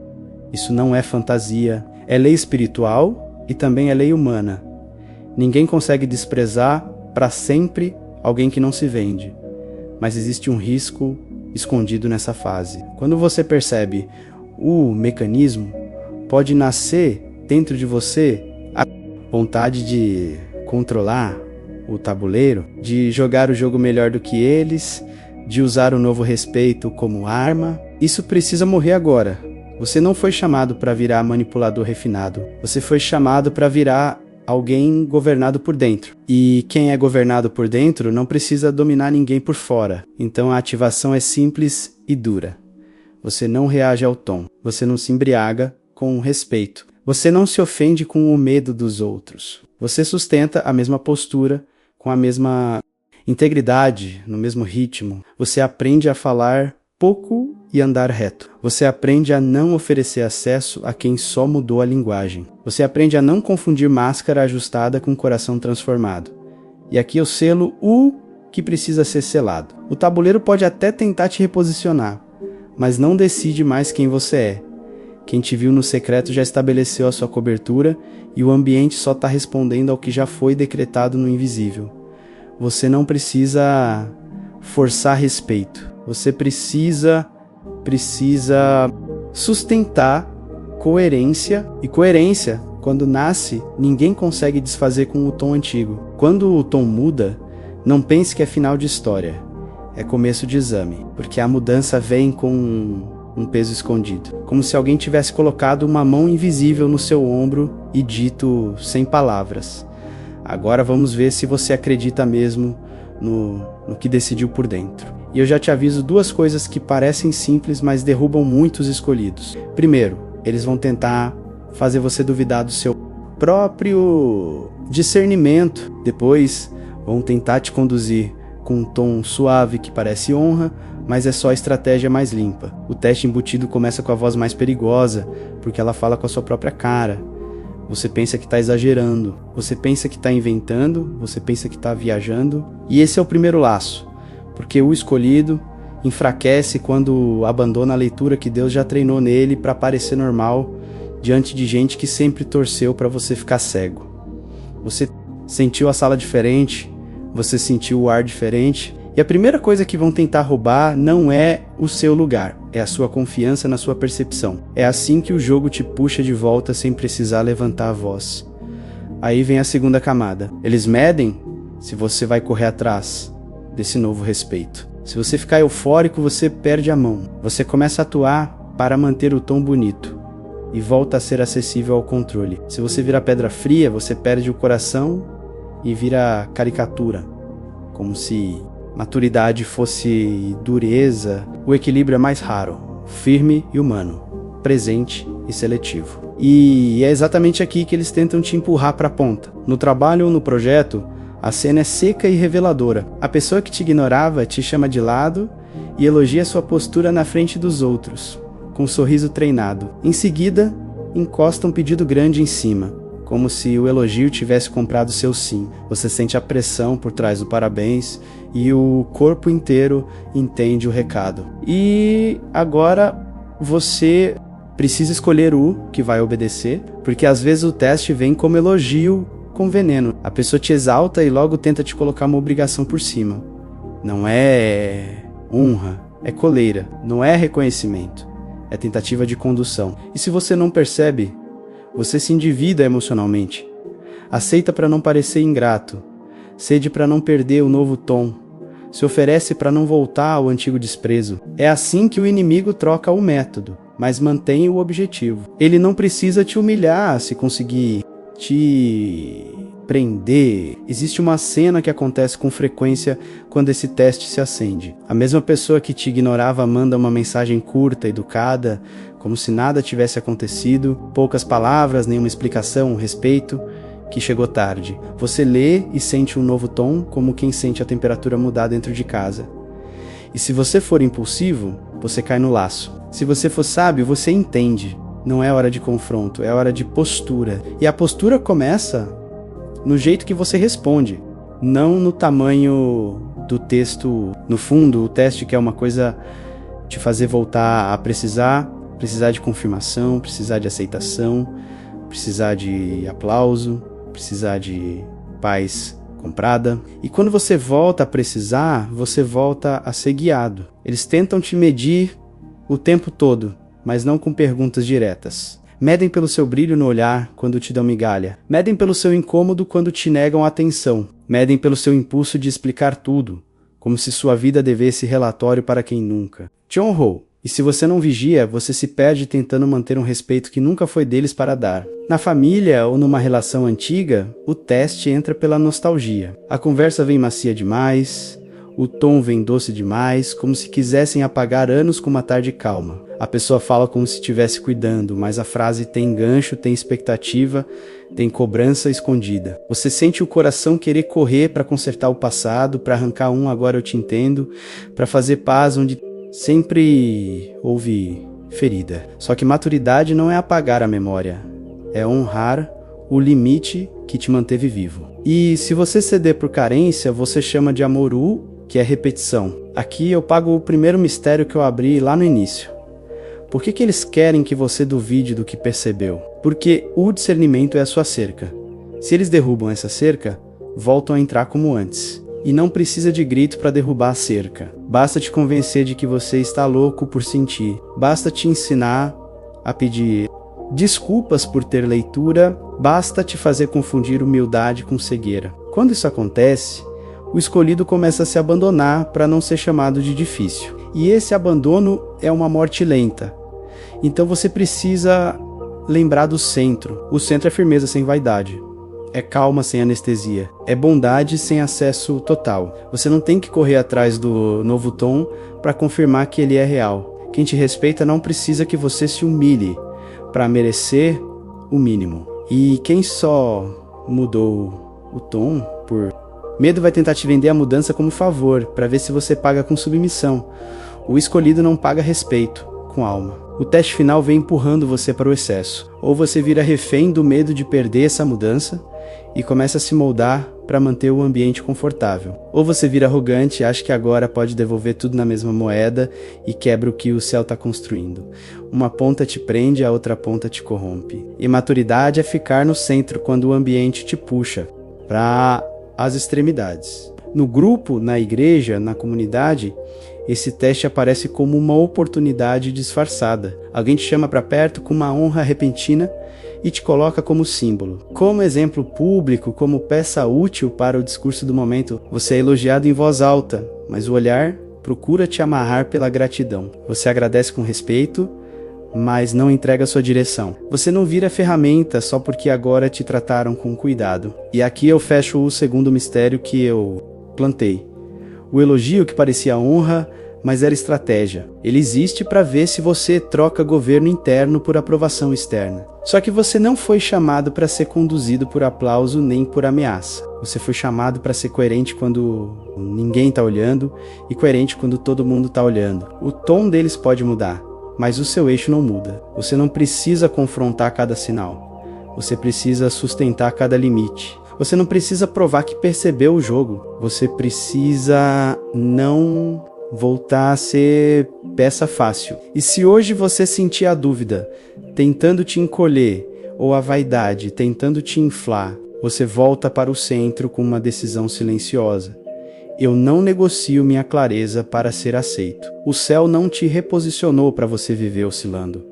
isso não é fantasia. É lei espiritual e também é lei humana. Ninguém consegue desprezar para sempre alguém que não se vende, mas existe um risco escondido nessa fase. Quando você percebe o mecanismo, pode nascer dentro de você a vontade de controlar o tabuleiro, de jogar o jogo melhor do que eles, de usar o novo respeito como arma. Isso precisa morrer agora. Você não foi chamado para virar manipulador refinado, você foi chamado para virar alguém governado por dentro. E quem é governado por dentro não precisa dominar ninguém por fora. Então a ativação é simples e dura. Você não reage ao tom. Você não se embriaga com o respeito. Você não se ofende com o medo dos outros. Você sustenta a mesma postura, com a mesma integridade, no mesmo ritmo. Você aprende a falar pouco e andar reto. Você aprende a não oferecer acesso a quem só mudou a linguagem. Você aprende a não confundir máscara ajustada com coração transformado. E aqui eu selo o que precisa ser selado. O tabuleiro pode até tentar te reposicionar, mas não decide mais quem você é. Quem te viu no secreto já estabeleceu a sua cobertura e o ambiente só está respondendo ao que já foi decretado no invisível. Você não precisa forçar respeito. Você precisa sustentar coerência. E coerência, quando nasce, ninguém consegue desfazer com o tom antigo. Quando o tom muda, não pense que é final de história. É começo de exame, porque a mudança vem com um peso escondido. Como se alguém tivesse colocado uma mão invisível no seu ombro e dito sem palavras: Agora vamos ver se você acredita mesmo no que decidiu por dentro. E eu já te aviso 2 coisas que parecem simples, mas derrubam muitos escolhidos. Primeiro, eles vão tentar fazer você duvidar do seu próprio discernimento. Depois, vão tentar te conduzir com um tom suave que parece honra, mas é só a estratégia mais limpa. O teste embutido começa com a voz mais perigosa, porque ela fala com a sua própria cara. Você pensa que está exagerando, você pensa que está inventando, você pensa que está viajando. E esse é o primeiro laço, porque o escolhido enfraquece quando abandona a leitura que Deus já treinou nele para parecer normal diante de gente que sempre torceu para você ficar cego. Você sentiu a sala diferente, você sentiu o ar diferente, e a primeira coisa que vão tentar roubar não é o seu lugar, é a sua confiança na sua percepção. É assim que o jogo te puxa de volta sem precisar levantar a voz. Aí vem a segunda camada. Eles medem se você vai correr atrás desse novo respeito. Se você ficar eufórico, você perde a mão. Você começa a atuar para manter o tom bonito e volta a ser acessível ao controle. Se você vira pedra fria, você perde o coração e vira caricatura, como se maturidade fosse dureza. O equilíbrio é mais raro, firme e humano, presente e seletivo. E é exatamente aqui que eles tentam te empurrar para a ponta. No trabalho ou no projeto, a cena é seca e reveladora. A pessoa que te ignorava te chama de lado e elogia sua postura na frente dos outros, com um sorriso treinado. Em seguida, encosta um pedido grande em cima, como se o elogio tivesse comprado seu sim. Você sente a pressão por trás do parabéns e o corpo inteiro entende o recado. E agora você precisa escolher o que vai obedecer, porque às vezes o teste vem como elogio com veneno. A pessoa te exalta e logo tenta te colocar uma obrigação por cima. Não é honra, é coleira, não é reconhecimento, é tentativa de condução. E se você não percebe, você se endivida emocionalmente. Aceita para não parecer ingrato, cede para não perder o novo tom, se oferece para não voltar ao antigo desprezo. É assim que o inimigo troca o método, mas mantém o objetivo. Ele não precisa te humilhar se conseguir te prender. Existe uma cena que acontece com frequência quando esse teste se acende. A mesma pessoa que te ignorava manda uma mensagem curta, educada, como se nada tivesse acontecido, poucas palavras, nenhuma explicação, respeito, que chegou tarde. Você lê e sente um novo tom, como quem sente a temperatura mudar dentro de casa. E se você for impulsivo, você cai no laço. Se você for sábio, você entende. Não é hora de confronto, é hora de postura. E a postura começa no jeito que você responde, não no tamanho do texto. No fundo, o teste quer uma coisa te fazer voltar a precisar de confirmação, precisar de aceitação, precisar de aplauso, precisar de paz comprada. E quando você volta a precisar, você volta a ser guiado. Eles tentam te medir o tempo todo, mas não com perguntas diretas. Medem pelo seu brilho no olhar quando te dão migalha. Medem pelo seu incômodo quando te negam atenção. Medem pelo seu impulso de explicar tudo, como se sua vida devesse relatório para quem nunca te honrou. E se você não vigia, você se perde tentando manter um respeito que nunca foi deles para dar. Na família ou numa relação antiga, o teste entra pela nostalgia. A conversa vem macia demais, o tom vem doce demais, como se quisessem apagar anos com uma tarde calma. A pessoa fala como se estivesse cuidando, mas a frase tem gancho, tem expectativa, tem cobrança escondida. Você sente o coração querer correr para consertar o passado, para arrancar um agora eu te entendo, para fazer paz onde sempre houve ferida. Só que maturidade não é apagar a memória, é honrar o limite que te manteve vivo. E se você ceder por carência, você chama de amor que é repetição. Aqui eu pago o primeiro mistério que eu abri lá no início. Por que eles querem que você duvide do que percebeu? Porque o discernimento é a sua cerca. Se eles derrubam essa cerca, voltam a entrar como antes. E não precisa de grito para derrubar a cerca. Basta te convencer de que você está louco por sentir. Basta te ensinar a pedir desculpas por ter leitura. Basta te fazer confundir humildade com cegueira. Quando isso acontece, o escolhido começa a se abandonar para não ser chamado de difícil. E esse abandono é uma morte lenta. Então você precisa lembrar do centro. O centro é firmeza sem vaidade. é calma sem anestesia, é bondade sem acesso total. Você não tem que correr atrás do novo tom para confirmar que ele é real. Quem te respeita não precisa que você se humilhe para merecer o mínimo. E quem só mudou o tom por medo vai tentar te vender a mudança como favor, para ver se você paga com submissão. O escolhido não paga respeito com alma. O teste final vem empurrando você para o excesso. Ou você vira refém do medo de perder essa mudança e começa a se moldar para manter o ambiente confortável. Ou você vira arrogante e acha que agora pode devolver tudo na mesma moeda e quebra o que o céu está construindo. Uma ponta te prende, a outra ponta te corrompe. E maturidade é ficar no centro quando o ambiente te puxa para as extremidades. No grupo, na igreja, na comunidade, esse teste aparece como uma oportunidade disfarçada. Alguém te chama para perto com uma honra repentina e te coloca como símbolo. Como exemplo público, como peça útil para o discurso do momento, você é elogiado em voz alta, mas o olhar procura te amarrar pela gratidão. Você agradece com respeito, mas não entrega sua direção. Você não vira ferramenta só porque agora te trataram com cuidado. E aqui eu fecho o segundo mistério que eu plantei. O elogio que parecia honra, mas era estratégia. Ele existe para ver se você troca governo interno por aprovação externa. Só que você não foi chamado para ser conduzido por aplauso nem por ameaça. Você foi chamado para ser coerente quando ninguém está olhando e coerente quando todo mundo está olhando. O tom deles pode mudar, mas o seu eixo não muda. Você não precisa confrontar cada sinal. Você precisa sustentar cada limite. Você não precisa provar que percebeu o jogo. Você precisa não voltar a ser peça fácil. E se hoje você sentir a dúvida, tentando te encolher, ou a vaidade, tentando te inflar, você volta para o centro com uma decisão silenciosa. Eu não negocio minha clareza para ser aceito. O céu não te reposicionou para você viver oscilando.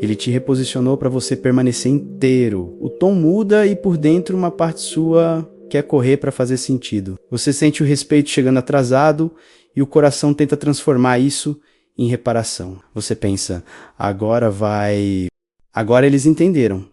Ele te reposicionou para você permanecer inteiro. O tom muda e por dentro uma parte sua quer correr para fazer sentido. Você sente o respeito chegando atrasado e o coração tenta transformar isso em reparação. Você pensa, agora eles entenderam.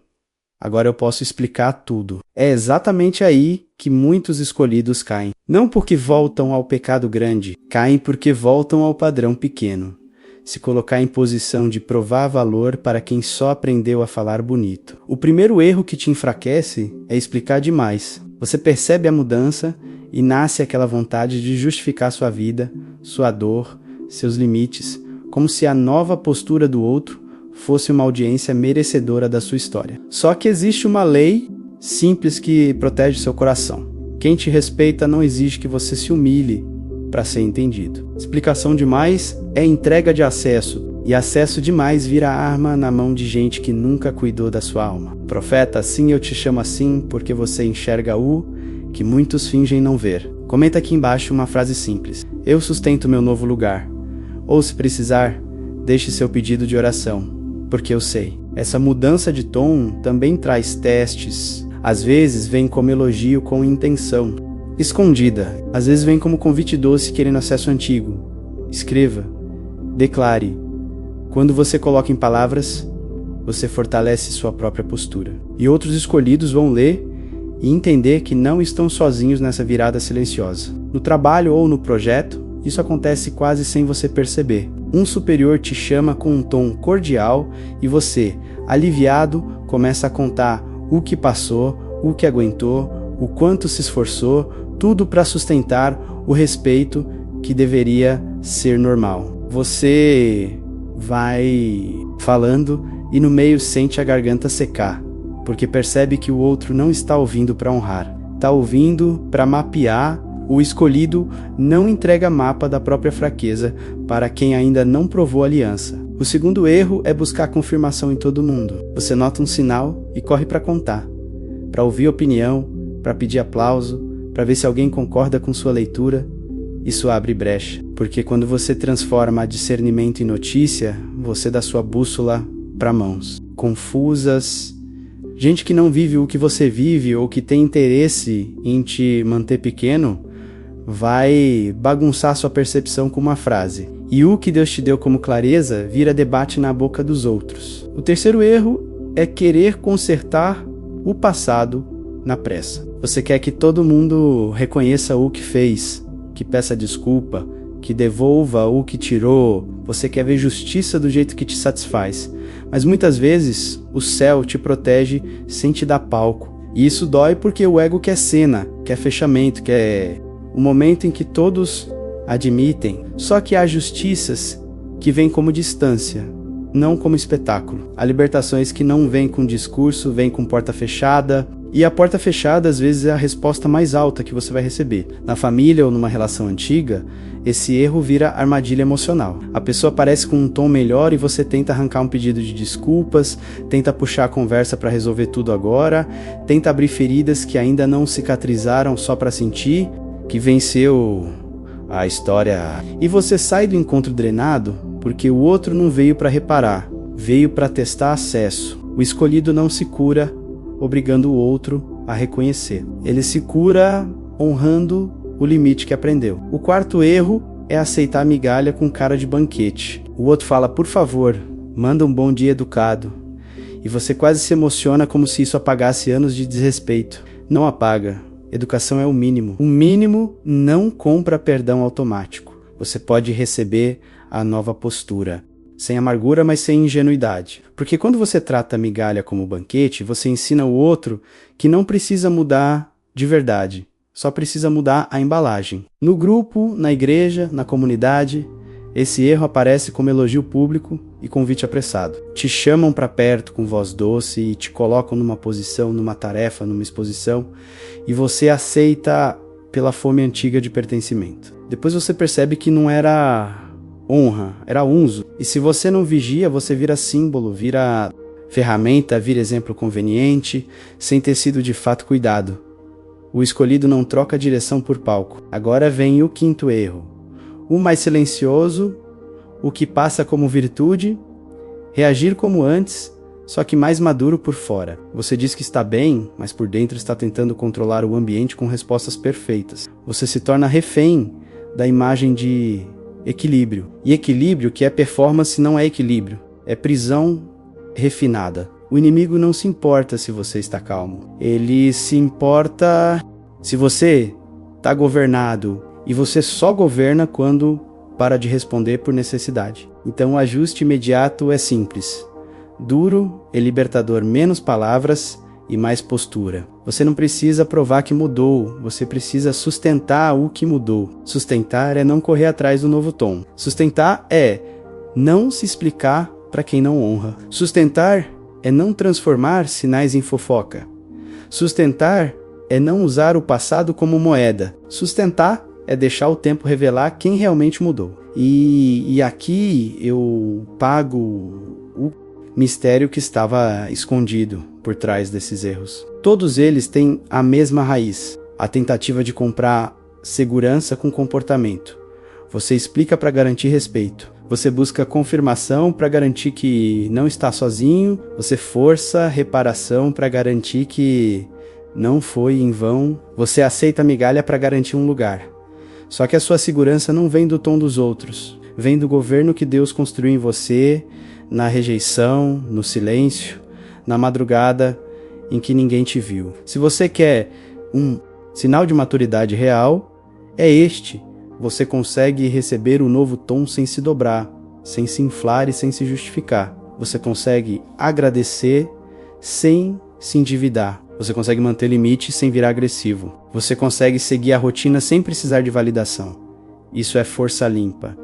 Agora eu posso explicar tudo. É exatamente aí que muitos escolhidos caem. Não porque voltam ao pecado grande, caem porque voltam ao padrão pequeno. Se colocar em posição de provar valor para quem só aprendeu a falar bonito. O primeiro erro que te enfraquece é explicar demais. Você percebe a mudança e nasce aquela vontade de justificar sua vida, sua dor, seus limites, como se a nova postura do outro fosse uma audiência merecedora da sua história. Só que existe uma lei simples que protege seu coração. Quem te respeita não exige que você se humilhe para ser entendido. Explicação demais é entrega de acesso, e acesso demais vira arma na mão de gente que nunca cuidou da sua alma. Profeta, assim eu te chamo assim porque você enxerga o que muitos fingem não ver. Comenta aqui embaixo uma frase simples. Eu sustento meu novo lugar. Ou se precisar, deixe seu pedido de oração, porque eu sei. Essa mudança de tom também traz testes. Às vezes vem como elogio com intenção escondida. Às vezes vem como convite doce querendo acesso antigo. Escreva. Declare. Quando você coloca em palavras, você fortalece sua própria postura. E outros escolhidos vão ler e entender que não estão sozinhos nessa virada silenciosa. No trabalho ou no projeto, isso acontece quase sem você perceber. Um superior te chama com um tom cordial e você, aliviado, começa a contar o que passou, o que aguentou, o quanto se esforçou, tudo para sustentar o respeito que deveria ser normal. Você vai falando e no meio sente a garganta secar, porque percebe que o outro não está ouvindo para honrar, está ouvindo para mapear. O escolhido não entrega mapa da própria fraqueza para quem ainda não provou aliança. O segundo erro é buscar confirmação em todo mundo. Você nota um sinal e corre para contar, para ouvir opinião, para pedir aplauso, para ver se alguém concorda com sua leitura. Isso abre brecha, porque quando você transforma discernimento em notícia, você dá sua bússola para mãos confusas. Gente que não vive o que você vive ou que tem interesse em te manter pequeno, vai bagunçar sua percepção com uma frase. E o que Deus te deu como clareza vira debate na boca dos outros. O terceiro erro é querer consertar o passado na pressa. Você quer que todo mundo reconheça o que fez, que peça desculpa, que devolva o que tirou. Você quer ver justiça do jeito que te satisfaz. Mas muitas vezes o céu te protege sem te dar palco. E isso dói porque o ego quer cena, quer fechamento, quer o momento em que todos admitem. Só que há justiças que vêm como distância, não como espetáculo. Há libertações que não vêm com discurso, vêm com porta fechada. E a porta fechada às vezes é a resposta mais alta que você vai receber. Na família ou numa relação antiga, esse erro vira armadilha emocional. A pessoa aparece com um tom melhor e você tenta arrancar um pedido de desculpas, tenta puxar a conversa para resolver tudo agora, tenta abrir feridas que ainda não cicatrizaram só para sentir que venceu a história. E você sai do encontro drenado porque o outro não veio para reparar, veio para testar acesso. O escolhido não se cura obrigando o outro a reconhecer. Ele se cura honrando o limite que aprendeu. O quarto erro é aceitar a migalha com cara de banquete. O outro fala, por favor, manda um bom dia educado. E você quase se emociona como se isso apagasse anos de desrespeito. Não apaga. Educação é o mínimo. O mínimo não compra perdão automático. Você pode receber a nova postura. Sem amargura, mas sem ingenuidade. Porque quando você trata a migalha como banquete, você ensina o outro que não precisa mudar de verdade, só precisa mudar a embalagem. No grupo, na igreja, na comunidade, esse erro aparece como elogio público e convite apressado. Te chamam para perto com voz doce e te colocam numa posição, numa tarefa, numa exposição, e você aceita pela fome antiga de pertencimento. Depois você percebe que não era honra, era uso. E se você não vigia, você vira símbolo, vira ferramenta, vira exemplo conveniente, sem ter sido de fato cuidado. O escolhido não troca direção por palco. Agora vem o quinto erro. O mais silencioso, o que passa como virtude, reagir como antes, só que mais maduro por fora. Você diz que está bem, mas por dentro está tentando controlar o ambiente com respostas perfeitas. Você se torna refém da imagem de equilíbrio. E equilíbrio, que é performance, não é equilíbrio. É prisão refinada. O inimigo não se importa se você está calmo. Ele se importa se você está governado. E você só governa quando para de responder por necessidade. Então o ajuste imediato é simples. Duro e libertador, menos palavras e mais postura. Você não precisa provar que mudou, você precisa sustentar o que mudou. Sustentar é não correr atrás do novo tom. Sustentar é não se explicar para quem não honra. Sustentar é não transformar sinais em fofoca. Sustentar é não usar o passado como moeda. Sustentar é deixar o tempo revelar quem realmente mudou. E aqui eu pago o mistério que estava escondido por trás desses erros. Todos eles têm a mesma raiz, a tentativa de comprar segurança com comportamento. Você explica para garantir respeito. Você busca confirmação para garantir que não está sozinho. Você força reparação para garantir que não foi em vão. Você aceita a migalha para garantir um lugar. Só que a sua segurança não vem do tom dos outros. Vem do governo que Deus construiu em você, na rejeição, no silêncio, na madrugada em que ninguém te viu. Se você quer um sinal de maturidade real, é este. Você consegue receber o novo tom sem se dobrar, sem se inflar e sem se justificar. Você consegue agradecer sem se endividar. Você consegue manter limite sem virar agressivo. Você consegue seguir a rotina sem precisar de validação. Isso é força limpa.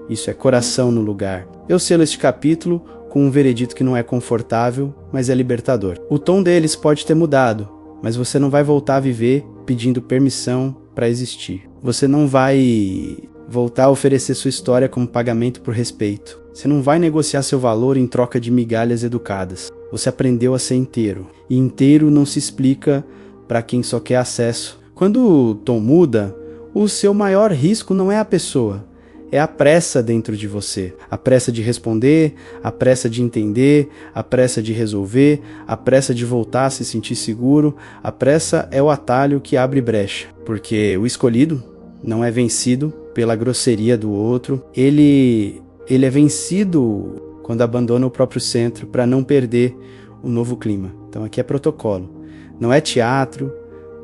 Isso é coração no lugar. Eu selo este capítulo com um veredito que não é confortável, mas é libertador. O tom deles pode ter mudado, mas você não vai voltar a viver pedindo permissão para existir. Você não vai voltar a oferecer sua história como pagamento por respeito. Você não vai negociar seu valor em troca de migalhas educadas. Você aprendeu a ser inteiro. E inteiro não se explica para quem só quer acesso. Quando o tom muda, o seu maior risco não é a pessoa. É a pressa dentro de você. A pressa de responder, a pressa de entender, a pressa de resolver, a pressa de voltar a se sentir seguro. A pressa é o atalho que abre brecha. Porque o escolhido não é vencido pela grosseria do outro. Ele é vencido quando abandona o próprio centro para não perder o novo clima. Então aqui é protocolo. Não é teatro,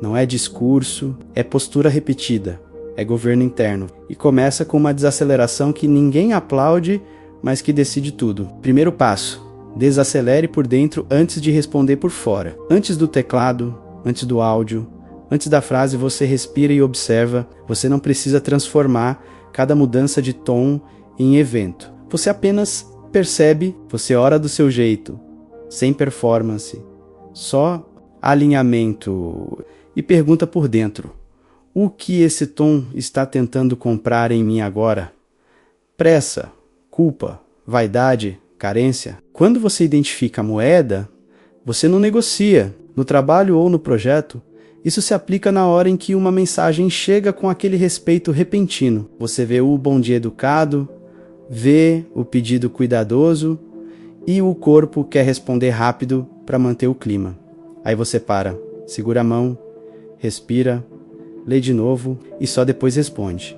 não é discurso, é postura repetida, é governo interno. E começa com uma desaceleração que ninguém aplaude, mas que decide tudo. Primeiro passo: desacelere por dentro antes de responder por fora. Antes do teclado, antes do áudio, antes da frase, você respira e observa. Você não precisa transformar cada mudança de tom em evento. Você apenas percebe, você ora do seu jeito, sem performance, só alinhamento, e pergunta por dentro: o que esse tom está tentando comprar em mim agora? Pressa, culpa, vaidade, carência? Quando você identifica a moeda, você não negocia. No trabalho ou no projeto, isso se aplica na hora em que uma mensagem chega com aquele respeito repentino. Você vê o bom dia educado, vê o pedido cuidadoso e o corpo quer responder rápido para manter o clima. Aí você para, segura a mão, respira, lê de novo e só depois responde.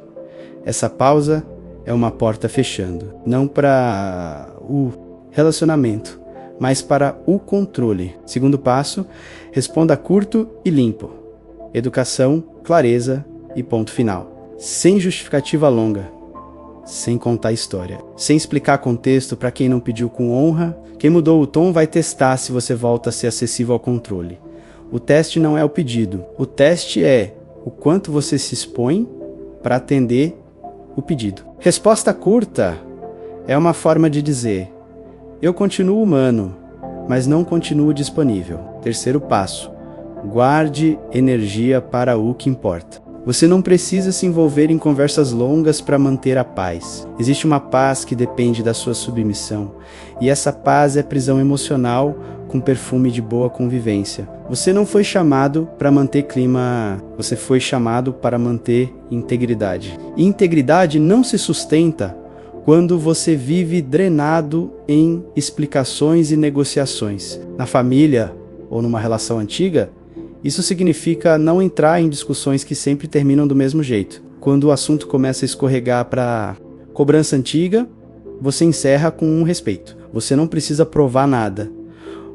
Essa pausa é uma porta fechando, não para o relacionamento, mas para o controle. Segundo passo: responda curto e limpo. Educação, clareza e ponto final. Sem justificativa longa, sem contar história, sem explicar contexto para quem não pediu com honra. Quem mudou o tom vai testar se você volta a ser acessível ao controle. O teste não é o pedido, o teste é o quanto você se expõe para atender o pedido. Resposta curta é uma forma de dizer: eu continuo humano, mas não continuo disponível. Terceiro passo: guarde energia para o que importa. Você não precisa se envolver em conversas longas para manter a paz. Existe uma paz que depende da sua submissão, e essa paz é prisão emocional com perfume de boa convivência. Você não foi chamado para manter clima, você foi chamado para manter integridade. E integridade não se sustenta quando você vive drenado em explicações e negociações. Na família ou numa relação antiga, isso significa não entrar em discussões que sempre terminam do mesmo jeito. Quando o assunto começa a escorregar para cobrança antiga, você encerra com um respeito. Você não precisa provar nada.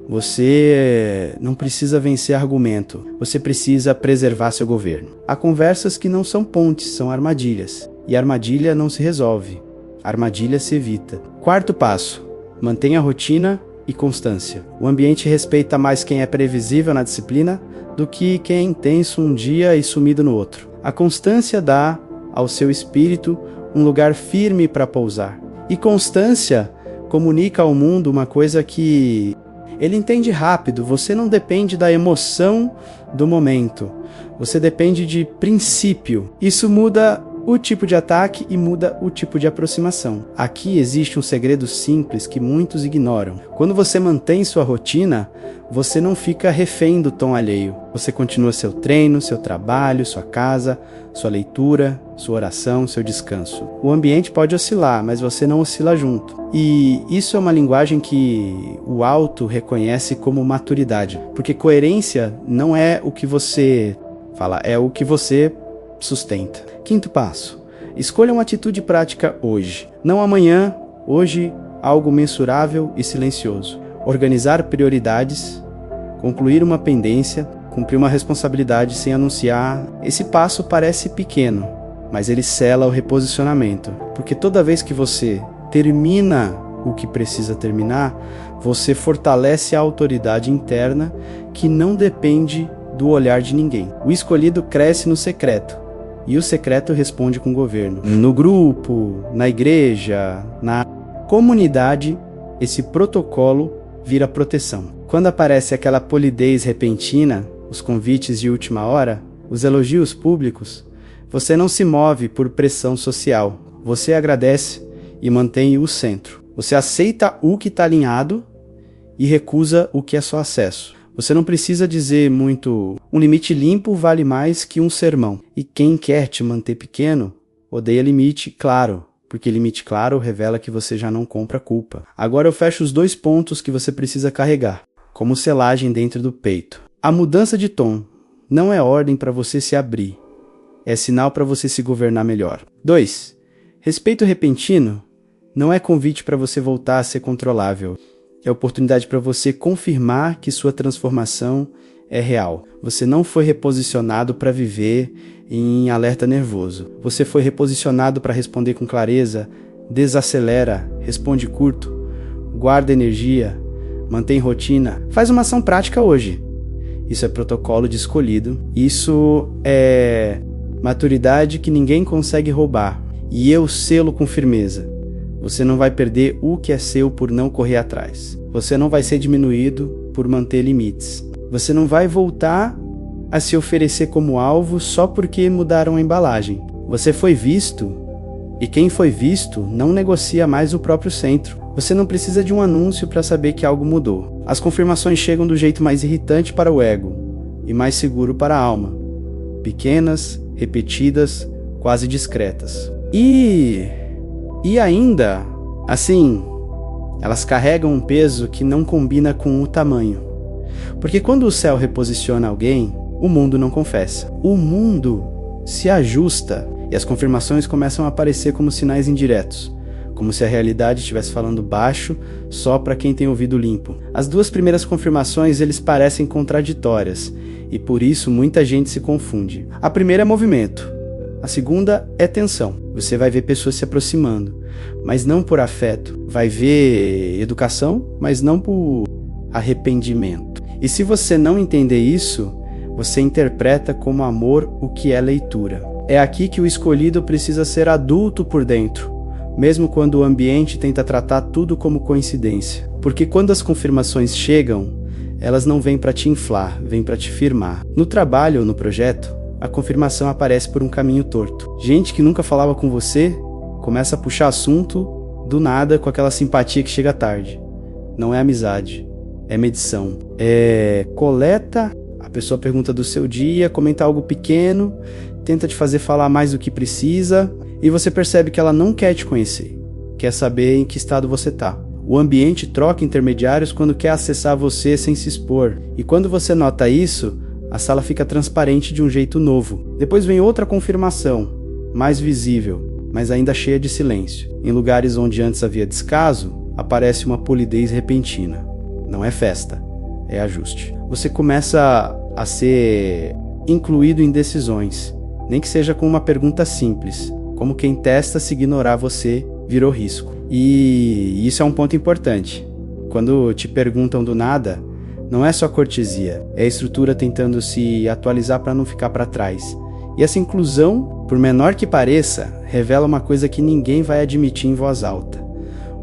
Você não precisa vencer argumento. Você precisa preservar seu governo. Há conversas que não são pontes, são armadilhas. E armadilha não se resolve. Armadilha se evita. Quarto passo: mantenha a rotina e constância. O ambiente respeita mais quem é previsível na disciplina do que quem é intenso um dia e sumido no outro. A constância dá ao seu espírito um lugar firme para pousar. E constância comunica ao mundo uma coisa que ele entende rápido. Você não depende da emoção do momento. Você depende de princípio. Isso muda o tipo de ataque e muda o tipo de aproximação. Aqui existe um segredo simples que muitos ignoram. Quando você mantém sua rotina, você não fica refém do tom alheio. Você continua seu treino, seu trabalho, sua casa, sua leitura, sua oração, seu descanso. O ambiente pode oscilar, mas você não oscila junto. E isso é uma linguagem que o alto reconhece como maturidade. Porque coerência não é o que você fala, é o que você sustenta. Quinto passo: escolha uma atitude prática hoje, não amanhã. Hoje, algo mensurável e silencioso. Organizar prioridades, concluir uma pendência, cumprir uma responsabilidade sem anunciar. Esse passo parece pequeno, mas ele sela o reposicionamento, porque toda vez que você termina o que precisa terminar, você fortalece a autoridade interna que não depende do olhar de ninguém. O escolhido cresce no secreto, e o secreto responde com o governo. No grupo, na igreja, na comunidade, esse protocolo vira proteção. Quando aparece aquela polidez repentina, os convites de última hora, os elogios públicos, você não se move por pressão social. Você agradece e mantém o centro. Você aceita o que está alinhado e recusa o que é só acesso. Você não precisa dizer muito: um limite limpo vale mais que um sermão. E quem quer te manter pequeno, odeia limite claro, porque limite claro revela que você já não compra culpa. Agora eu fecho os 2 pontos que você precisa carregar, como selagem dentro do peito. A mudança de tom não é ordem para você se abrir, é sinal para você se governar melhor. 2. Respeito repentino não é convite para você voltar a ser controlável. é a oportunidade para você confirmar que sua transformação é real. Você não foi reposicionado para viver em alerta nervoso. Você foi reposicionado para responder com clareza, desacelera, responde curto, guarda energia, mantém rotina. Faz uma ação prática hoje. Isso é protocolo de escolhido. Isso é maturidade que ninguém consegue roubar. E eu selo com firmeza. Você não vai perder o que é seu por não correr atrás. Você não vai ser diminuído por manter limites. Você não vai voltar a se oferecer como alvo só porque mudaram a embalagem. Você foi visto, e quem foi visto não negocia mais o próprio centro. Você não precisa de um anúncio para saber que algo mudou. As confirmações chegam do jeito mais irritante para o ego e mais seguro para a alma. Pequenas, repetidas, quase discretas. E ainda, assim, elas carregam um peso que não combina com o tamanho. Porque quando o céu reposiciona alguém, o mundo não confessa. O mundo se ajusta e as confirmações começam a aparecer como sinais indiretos, como se a realidade estivesse falando baixo só para quem tem ouvido limpo. As duas primeiras confirmações eles parecem contraditórias e por isso muita gente se confunde. A primeira é movimento, a segunda é tensão. Você vai ver pessoas se aproximando, mas não por afeto. Vai ver educação, mas não por arrependimento. E se você não entender isso, você interpreta como amor o que é leitura. É aqui que o escolhido precisa ser adulto por dentro, mesmo quando o ambiente tenta tratar tudo como coincidência. Porque quando as confirmações chegam, elas não vêm para te inflar, vêm para te firmar. No trabalho ou no projeto, a confirmação aparece por um caminho torto. Gente que nunca falava com você começa a puxar assunto do nada com aquela simpatia que chega tarde. Não é amizade, é medição. Coleta, a pessoa pergunta do seu dia, comenta algo pequeno, tenta te fazer falar mais do que precisa, e você percebe que ela não quer te conhecer, quer saber em que estado você está. O ambiente troca intermediários quando quer acessar você sem se expor, e quando você nota isso, a sala fica transparente de um jeito novo. Depois vem outra confirmação, mais visível, mas ainda cheia de silêncio. Em lugares onde antes havia descaso, aparece uma polidez repentina. Não é festa, é ajuste. Você começa a ser incluído em decisões, nem que seja com uma pergunta simples, como quem testa se ignorar você virou risco. E isso é um ponto importante. Quando te perguntam do nada, não é só cortesia, é a estrutura tentando se atualizar para não ficar para trás. E essa inclusão, por menor que pareça, revela uma coisa que ninguém vai admitir em voz alta.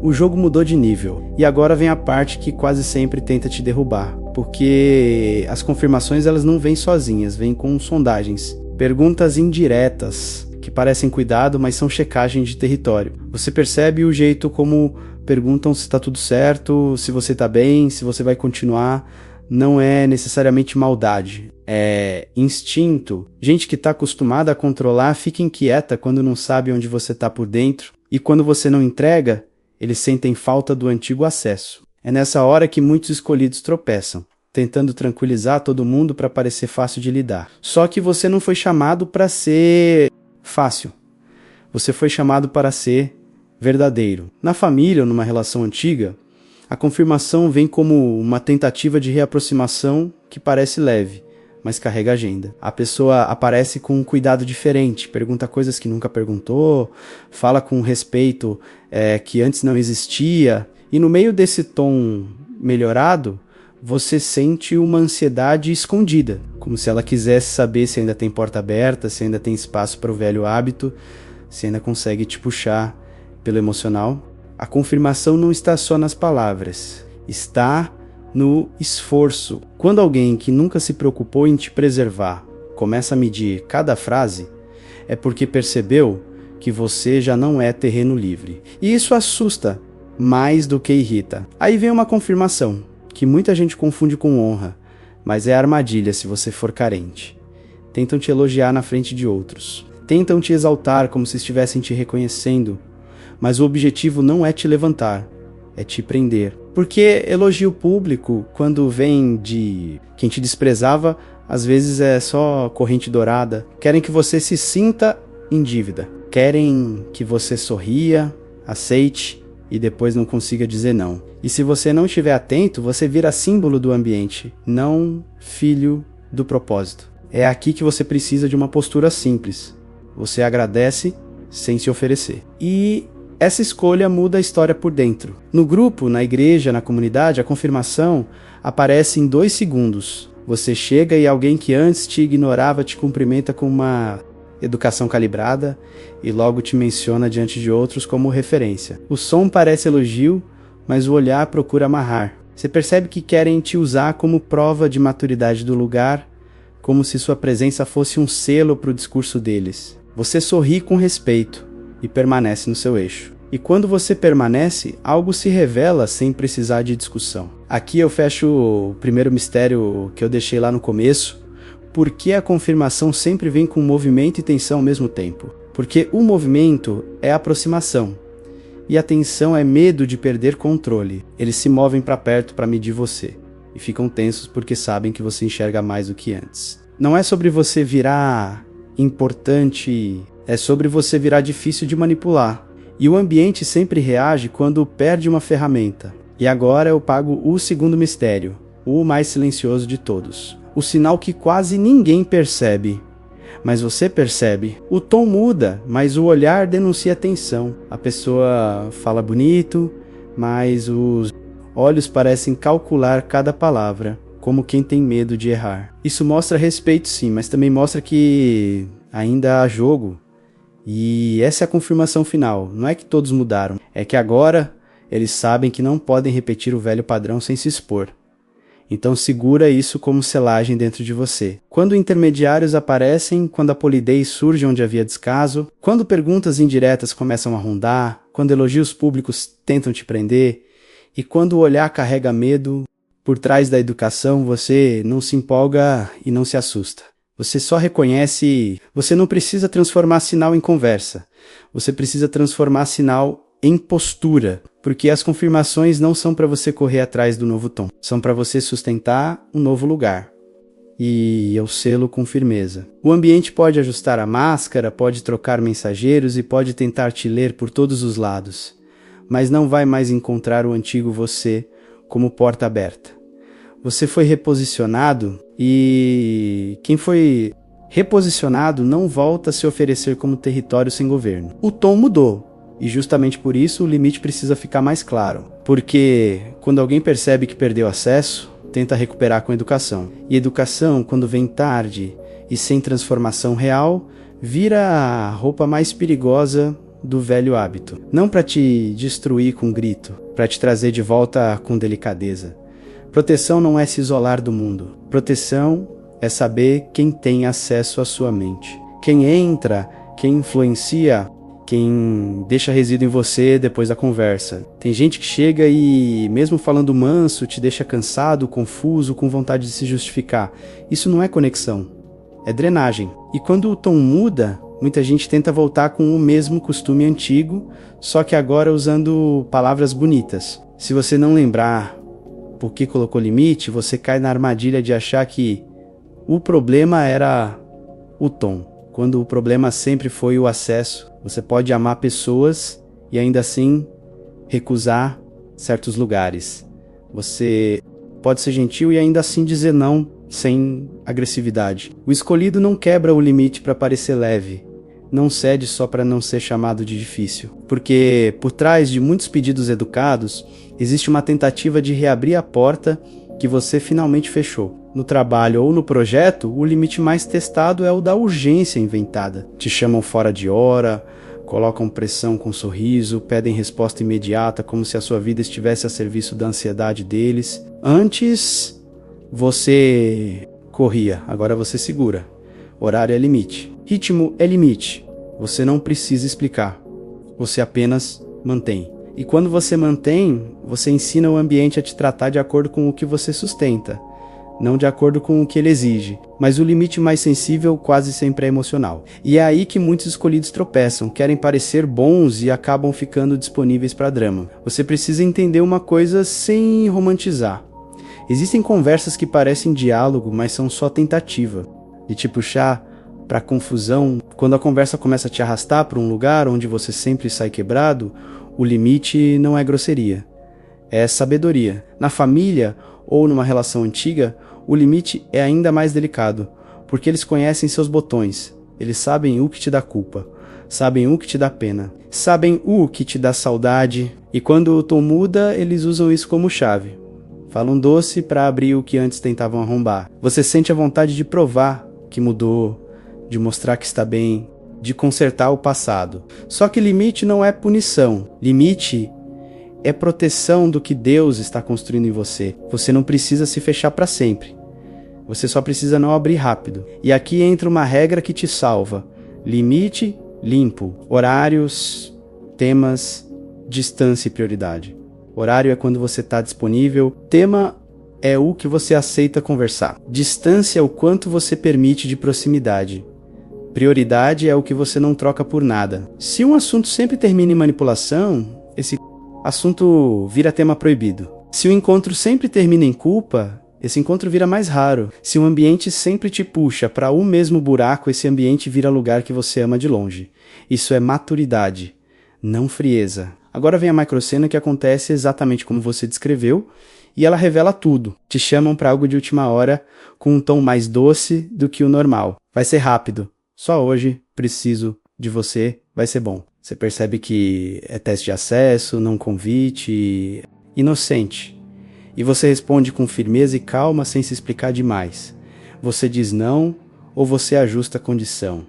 O jogo mudou de nível, e agora vem a parte que quase sempre tenta te derrubar, porque as confirmações elas não vêm sozinhas, vêm com sondagens, perguntas indiretas, que parecem cuidado, mas são checagem de território. Você percebe o jeito como perguntam se está tudo certo, se você está bem, se você vai continuar. Não é necessariamente maldade, é instinto. Gente que está acostumada a controlar fica inquieta quando não sabe onde você está por dentro, e quando você não entrega, eles sentem falta do antigo acesso. É nessa hora que muitos escolhidos tropeçam, tentando tranquilizar todo mundo para parecer fácil de lidar. Só que você não foi chamado para ser fácil. Você foi chamado para ser verdadeiro. Na família ou numa relação antiga, a confirmação vem como uma tentativa de reaproximação que parece leve, mas carrega agenda. A pessoa aparece com um cuidado diferente, pergunta coisas que nunca perguntou, fala com respeito que antes não existia, e no meio desse tom melhorado, você sente uma ansiedade escondida, como se ela quisesse saber se ainda tem porta aberta, se ainda tem espaço para o velho hábito, se ainda consegue te puxar pelo emocional. A confirmação não está só nas palavras, está no esforço. Quando alguém que nunca se preocupou em te preservar começa a medir cada frase, é porque percebeu que você já não é terreno livre. E isso assusta mais do que irrita. Aí vem uma confirmação, que muita gente confunde com honra, mas é armadilha se você for carente. Tentam te elogiar na frente de outros. Tentam te exaltar como se estivessem te reconhecendo, mas o objetivo não é te levantar, é te prender. Porque elogio público, quando vem de quem te desprezava, às vezes é só corrente dourada. Querem que você se sinta em dívida. Querem que você sorria, aceite, e depois não consiga dizer não. E se você não estiver atento, você vira símbolo do ambiente, não filho do propósito. É aqui que você precisa de uma postura simples. Você agradece sem se oferecer. E essa escolha muda a história por dentro. No grupo, na igreja, na comunidade, a confirmação aparece em 2 segundos. Você chega e alguém que antes te ignorava te cumprimenta com uma educação calibrada e logo te menciona diante de outros como referência. O som parece elogio, mas o olhar procura amarrar. Você percebe que querem te usar como prova de maturidade do lugar, como se sua presença fosse um selo para o discurso deles. Você sorri com respeito e permanece no seu eixo. E quando você permanece, algo se revela sem precisar de discussão. Aqui eu fecho o primeiro mistério que eu deixei lá no começo. Por que a confirmação sempre vem com movimento e tensão ao mesmo tempo? Porque o movimento é aproximação e a tensão é medo de perder controle. Eles se movem para perto para medir você e ficam tensos porque sabem que você enxerga mais do que antes. Não é sobre você virar importante, é sobre você virar difícil de manipular. E o ambiente sempre reage quando perde uma ferramenta. E agora eu pago o segundo mistério, o mais silencioso de todos. O sinal que quase ninguém percebe, mas você percebe. O tom muda, mas o olhar denuncia tensão. A pessoa fala bonito, mas os olhos parecem calcular cada palavra, como quem tem medo de errar. Isso mostra respeito sim, mas também mostra que ainda há jogo. E essa é a confirmação final. Não é que todos mudaram, é que agora eles sabem que não podem repetir o velho padrão sem se expor. Então segura isso como selagem dentro de você. Quando intermediários aparecem, quando a polidez surge onde havia descaso, quando perguntas indiretas começam a rondar, quando elogios públicos tentam te prender, e quando o olhar carrega medo, por trás da educação você não se empolga e não se assusta. Você só reconhece, você não precisa transformar sinal em conversa, você precisa transformar sinal em postura, porque as confirmações não são para você correr atrás do novo tom, são para você sustentar um novo lugar. E eu selo com firmeza. O ambiente pode ajustar a máscara, pode trocar mensageiros e pode tentar te ler por todos os lados, mas não vai mais encontrar o antigo você como porta aberta. Você foi reposicionado e quem foi reposicionado não volta a se oferecer como território sem governo. O tom mudou. E justamente por isso o limite precisa ficar mais claro. Porque quando alguém percebe que perdeu acesso, tenta recuperar com educação. E educação, quando vem tarde e sem transformação real, vira a roupa mais perigosa do velho hábito. Não para te destruir com grito, para te trazer de volta com delicadeza. Proteção não é se isolar do mundo. Proteção é saber quem tem acesso à sua mente. Quem entra, quem influencia, quem deixa resíduo em você depois da conversa. Tem gente que chega e, mesmo falando manso, te deixa cansado, confuso, com vontade de se justificar. Isso não é conexão, é drenagem. E quando o tom muda, muita gente tenta voltar com o mesmo costume antigo, só que agora usando palavras bonitas. Se você não lembrar por que colocou limite, você cai na armadilha de achar que o problema era o tom, quando o problema sempre foi o acesso. Você pode amar pessoas e ainda assim recusar certos lugares. Você pode ser gentil e ainda assim dizer não sem agressividade. O escolhido não quebra o limite para parecer leve. Não cede só para não ser chamado de difícil. Porque por trás de muitos pedidos educados, existe uma tentativa de reabrir a porta que você finalmente fechou. No trabalho ou no projeto, o limite mais testado é o da urgência inventada. Te chamam fora de hora, colocam pressão com sorriso, pedem resposta imediata como se a sua vida estivesse a serviço da ansiedade deles. Antes, você corria, agora você segura. Horário é limite. Ritmo é limite. Você não precisa explicar. Você apenas mantém. E quando você mantém, você ensina o ambiente a te tratar de acordo com o que você sustenta, não de acordo com o que ele exige. Mas o limite mais sensível quase sempre é emocional. E é aí que muitos escolhidos tropeçam, querem parecer bons e acabam ficando disponíveis para drama. Você precisa entender uma coisa sem romantizar. Existem conversas que parecem diálogo, mas são só tentativa de te puxar para confusão. Quando a conversa começa a te arrastar para um lugar onde você sempre sai quebrado, O limite não é grosseria, é sabedoria. Na família ou numa relação antiga, o limite é ainda mais delicado, porque eles conhecem seus botões, eles sabem o que te dá culpa, sabem o que te dá pena, sabem o que te dá saudade, e quando o tom muda, eles usam isso como chave. Falam doce para abrir o que antes tentavam arrombar. Você sente a vontade de provar que mudou, de mostrar que está bem, de consertar o passado. Só que limite não é punição. Limite é proteção do que Deus está construindo em você. Você não precisa se fechar para sempre. Você só precisa não abrir rápido. E aqui entra uma regra que te salva. Limite limpo. Horários, temas, distância e prioridade. Horário é quando você está disponível. Tema é o que você aceita conversar. Distância é o quanto você permite de proximidade. Prioridade é o que você não troca por nada. Se um assunto sempre termina em manipulação, esse assunto vira tema proibido. Se o encontro sempre termina em culpa, esse encontro vira mais raro. Se o ambiente sempre te puxa para o mesmo buraco, esse ambiente vira lugar que você ama de longe. Isso é maturidade, não frieza. Agora vem a microcena que acontece exatamente como você descreveu, e ela revela tudo. Te chamam para algo de última hora, com um tom mais doce do que o normal. Vai ser rápido. Só hoje preciso de você, vai ser bom. Você percebe que é teste de acesso, não convite, inocente. E você responde com firmeza e calma sem se explicar demais. Você diz não ou você ajusta a condição.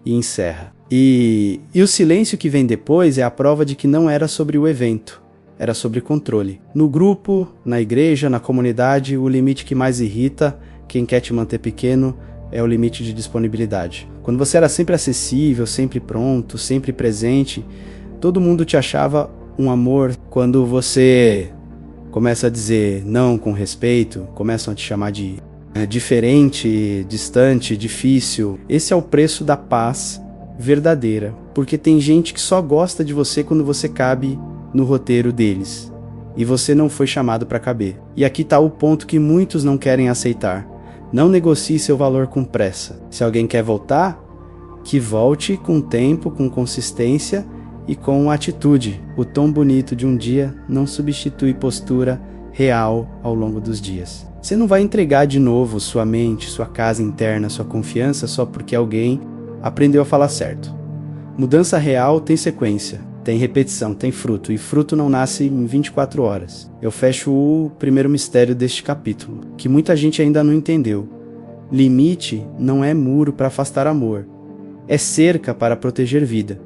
E encerra. E o silêncio que vem depois é a prova de que não era sobre o evento, era sobre controle. No grupo, na igreja, na comunidade, o limite que mais irrita quem quer te manter pequeno é o limite de disponibilidade. Quando você era sempre acessível, sempre pronto, sempre presente, todo mundo te achava um amor. Quando você começa a dizer não com respeito, começam a te chamar de diferente, distante, difícil. Esse é o preço da paz verdadeira, porque tem gente que só gosta de você quando você cabe no roteiro deles, e você não foi chamado para caber. E aqui está o ponto que muitos não querem aceitar. Não negocie seu valor com pressa. Se alguém quer voltar, que volte com tempo, com consistência e com atitude. O tom bonito de um dia não substitui postura real ao longo dos dias. Você não vai entregar de novo sua mente, sua casa interna, sua confiança só porque alguém aprendeu a falar certo. Mudança real tem sequência, tem repetição, tem fruto, e fruto não nasce em 24 horas. Eu fecho o primeiro mistério deste capítulo, que muita gente ainda não entendeu. Limite não é muro para afastar amor, é cerca para proteger vida.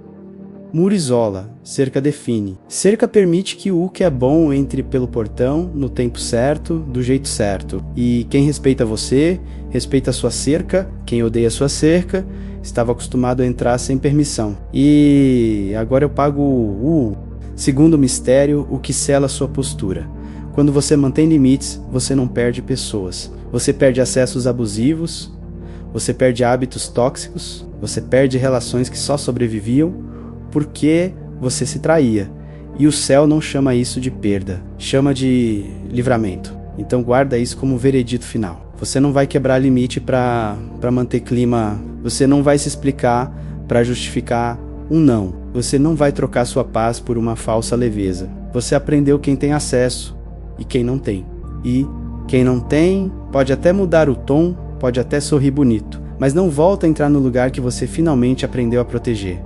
Muro isola, cerca define. Cerca permite que o que é bom entre pelo portão, no tempo certo, do jeito certo. E quem respeita você, respeita a sua cerca. Quem odeia a sua cerca, estava acostumado a entrar sem permissão. E agora eu pago o segundo mistério, o que sela sua postura. Quando você mantém limites, você não perde pessoas. Você perde acessos abusivos, você perde hábitos tóxicos, você perde relações que só sobreviviam porque você se traía. E o céu não chama isso de perda, chama de livramento. Então guarda isso como veredito final. Você não vai quebrar limite para manter clima, você não vai se explicar para justificar um não. Você não vai trocar sua paz por uma falsa leveza. Você aprendeu quem tem acesso e quem não tem. E quem não tem pode até mudar o tom, pode até sorrir bonito, mas não volta a entrar no lugar que você finalmente aprendeu a proteger.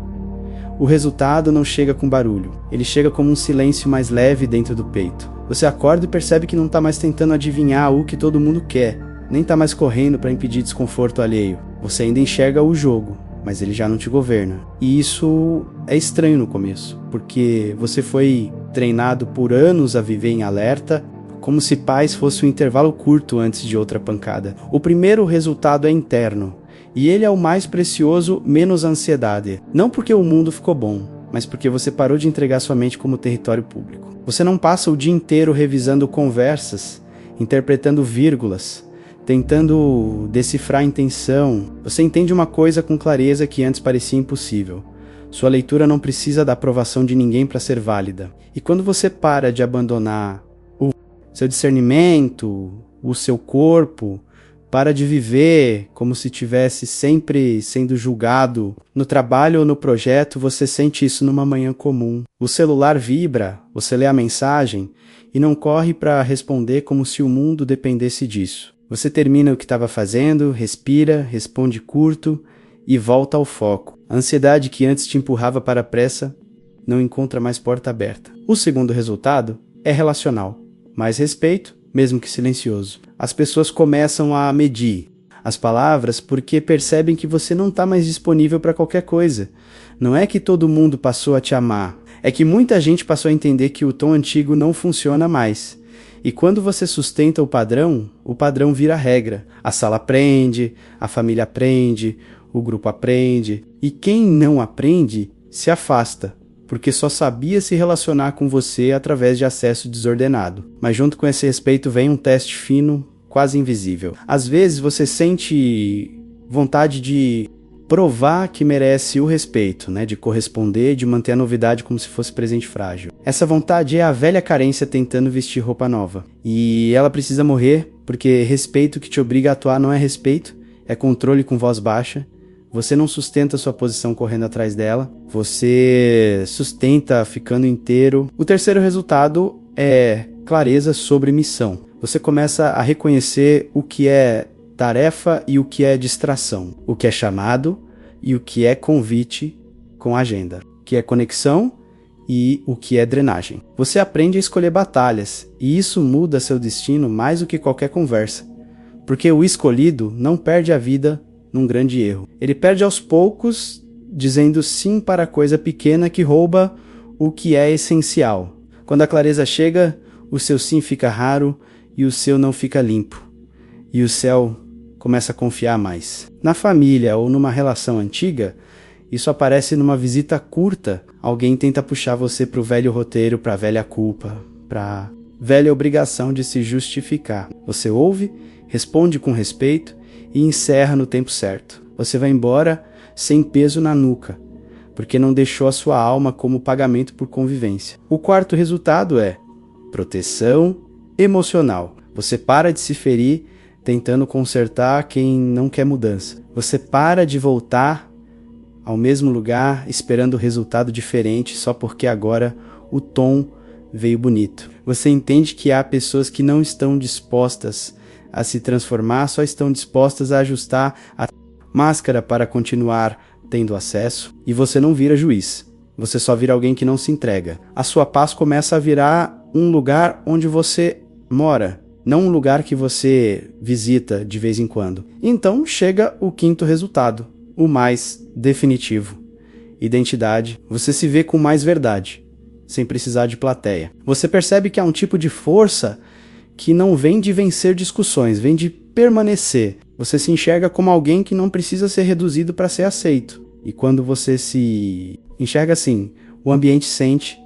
O resultado não chega com barulho, ele chega como um silêncio mais leve dentro do peito. Você acorda e percebe que não está mais tentando adivinhar o que todo mundo quer, nem está mais correndo para impedir desconforto alheio. Você ainda enxerga o jogo, mas ele já não te governa. E isso é estranho no começo, porque você foi treinado por anos a viver em alerta, como se paz fosse um intervalo curto antes de outra pancada. O primeiro resultado é interno, e ele é o mais precioso, menos ansiedade. Não porque o mundo ficou bom, mas porque você parou de entregar sua mente como território público. Você não passa o dia inteiro revisando conversas, interpretando vírgulas, tentando decifrar a intenção. Você entende uma coisa com clareza que antes parecia impossível. Sua leitura não precisa da aprovação de ninguém para ser válida. E quando você para de abandonar o seu discernimento, o seu corpo, para de viver como se tivesse sempre sendo julgado. No trabalho ou no projeto, você sente isso numa manhã comum. O celular vibra, você lê a mensagem e não corre para responder como se o mundo dependesse disso. Você termina o que estava fazendo, respira, responde curto e volta ao foco. A ansiedade que antes te empurrava para a pressa não encontra mais porta aberta. O segundo resultado é relacional. Mais respeito, mesmo que silencioso. As pessoas começam a medir as palavras porque percebem que você não está mais disponível para qualquer coisa. Não é que todo mundo passou a te amar, é que muita gente passou a entender que o tom antigo não funciona mais. E quando você sustenta o padrão vira regra. A sala aprende, a família aprende, o grupo aprende. E quem não aprende se afasta, porque só sabia se relacionar com você através de acesso desordenado. Mas junto com esse respeito vem um teste fino, quase invisível. Às vezes você sente vontade de provar que merece o respeito, de corresponder, de manter a novidade como se fosse presente frágil. Essa vontade é a velha carência tentando vestir roupa nova. E ela precisa morrer, porque respeito que te obriga a atuar não é respeito, é controle com voz baixa. Você não sustenta sua posição correndo atrás dela, você sustenta ficando inteiro. O terceiro resultado é clareza sobre missão. Você começa a reconhecer o que é tarefa e o que é distração, o que é chamado e o que é convite com agenda, o que é conexão e o que é drenagem. Você aprende a escolher batalhas e isso muda seu destino mais do que qualquer conversa, porque o escolhido não perde a vida num grande erro. Ele perde aos poucos, dizendo sim para a coisa pequena que rouba o que é essencial. Quando a clareza chega, o seu sim fica raro e o seu não fica limpo. E o céu começa a confiar mais. Na família ou numa relação antiga, isso aparece numa visita curta. Alguém tenta puxar você para o velho roteiro, para a velha culpa, para a velha obrigação de se justificar. Você ouve, responde com respeito e encerra no tempo certo. Você vai embora sem peso na nuca, porque não deixou a sua alma como pagamento por convivência. O quarto resultado é proteção emocional. Você para de se ferir tentando consertar quem não quer mudança. Você para de voltar ao mesmo lugar esperando resultado diferente só porque agora o tom veio bonito. Você entende que há pessoas que não estão dispostas a se transformar, só estão dispostas a ajustar a máscara para continuar tendo acesso, e você não vira juiz. Você só vira alguém que não se entrega. A sua paz começa a virar um lugar onde você mora, não um lugar que você visita de vez em quando. Então chega o quinto resultado, o mais definitivo. Identidade. Você se vê com mais verdade, sem precisar de plateia. Você percebe que há um tipo de força que não vem de vencer discussões, vem de permanecer. Você se enxerga como alguém que não precisa ser reduzido para ser aceito. E quando você se enxerga assim, o ambiente sente,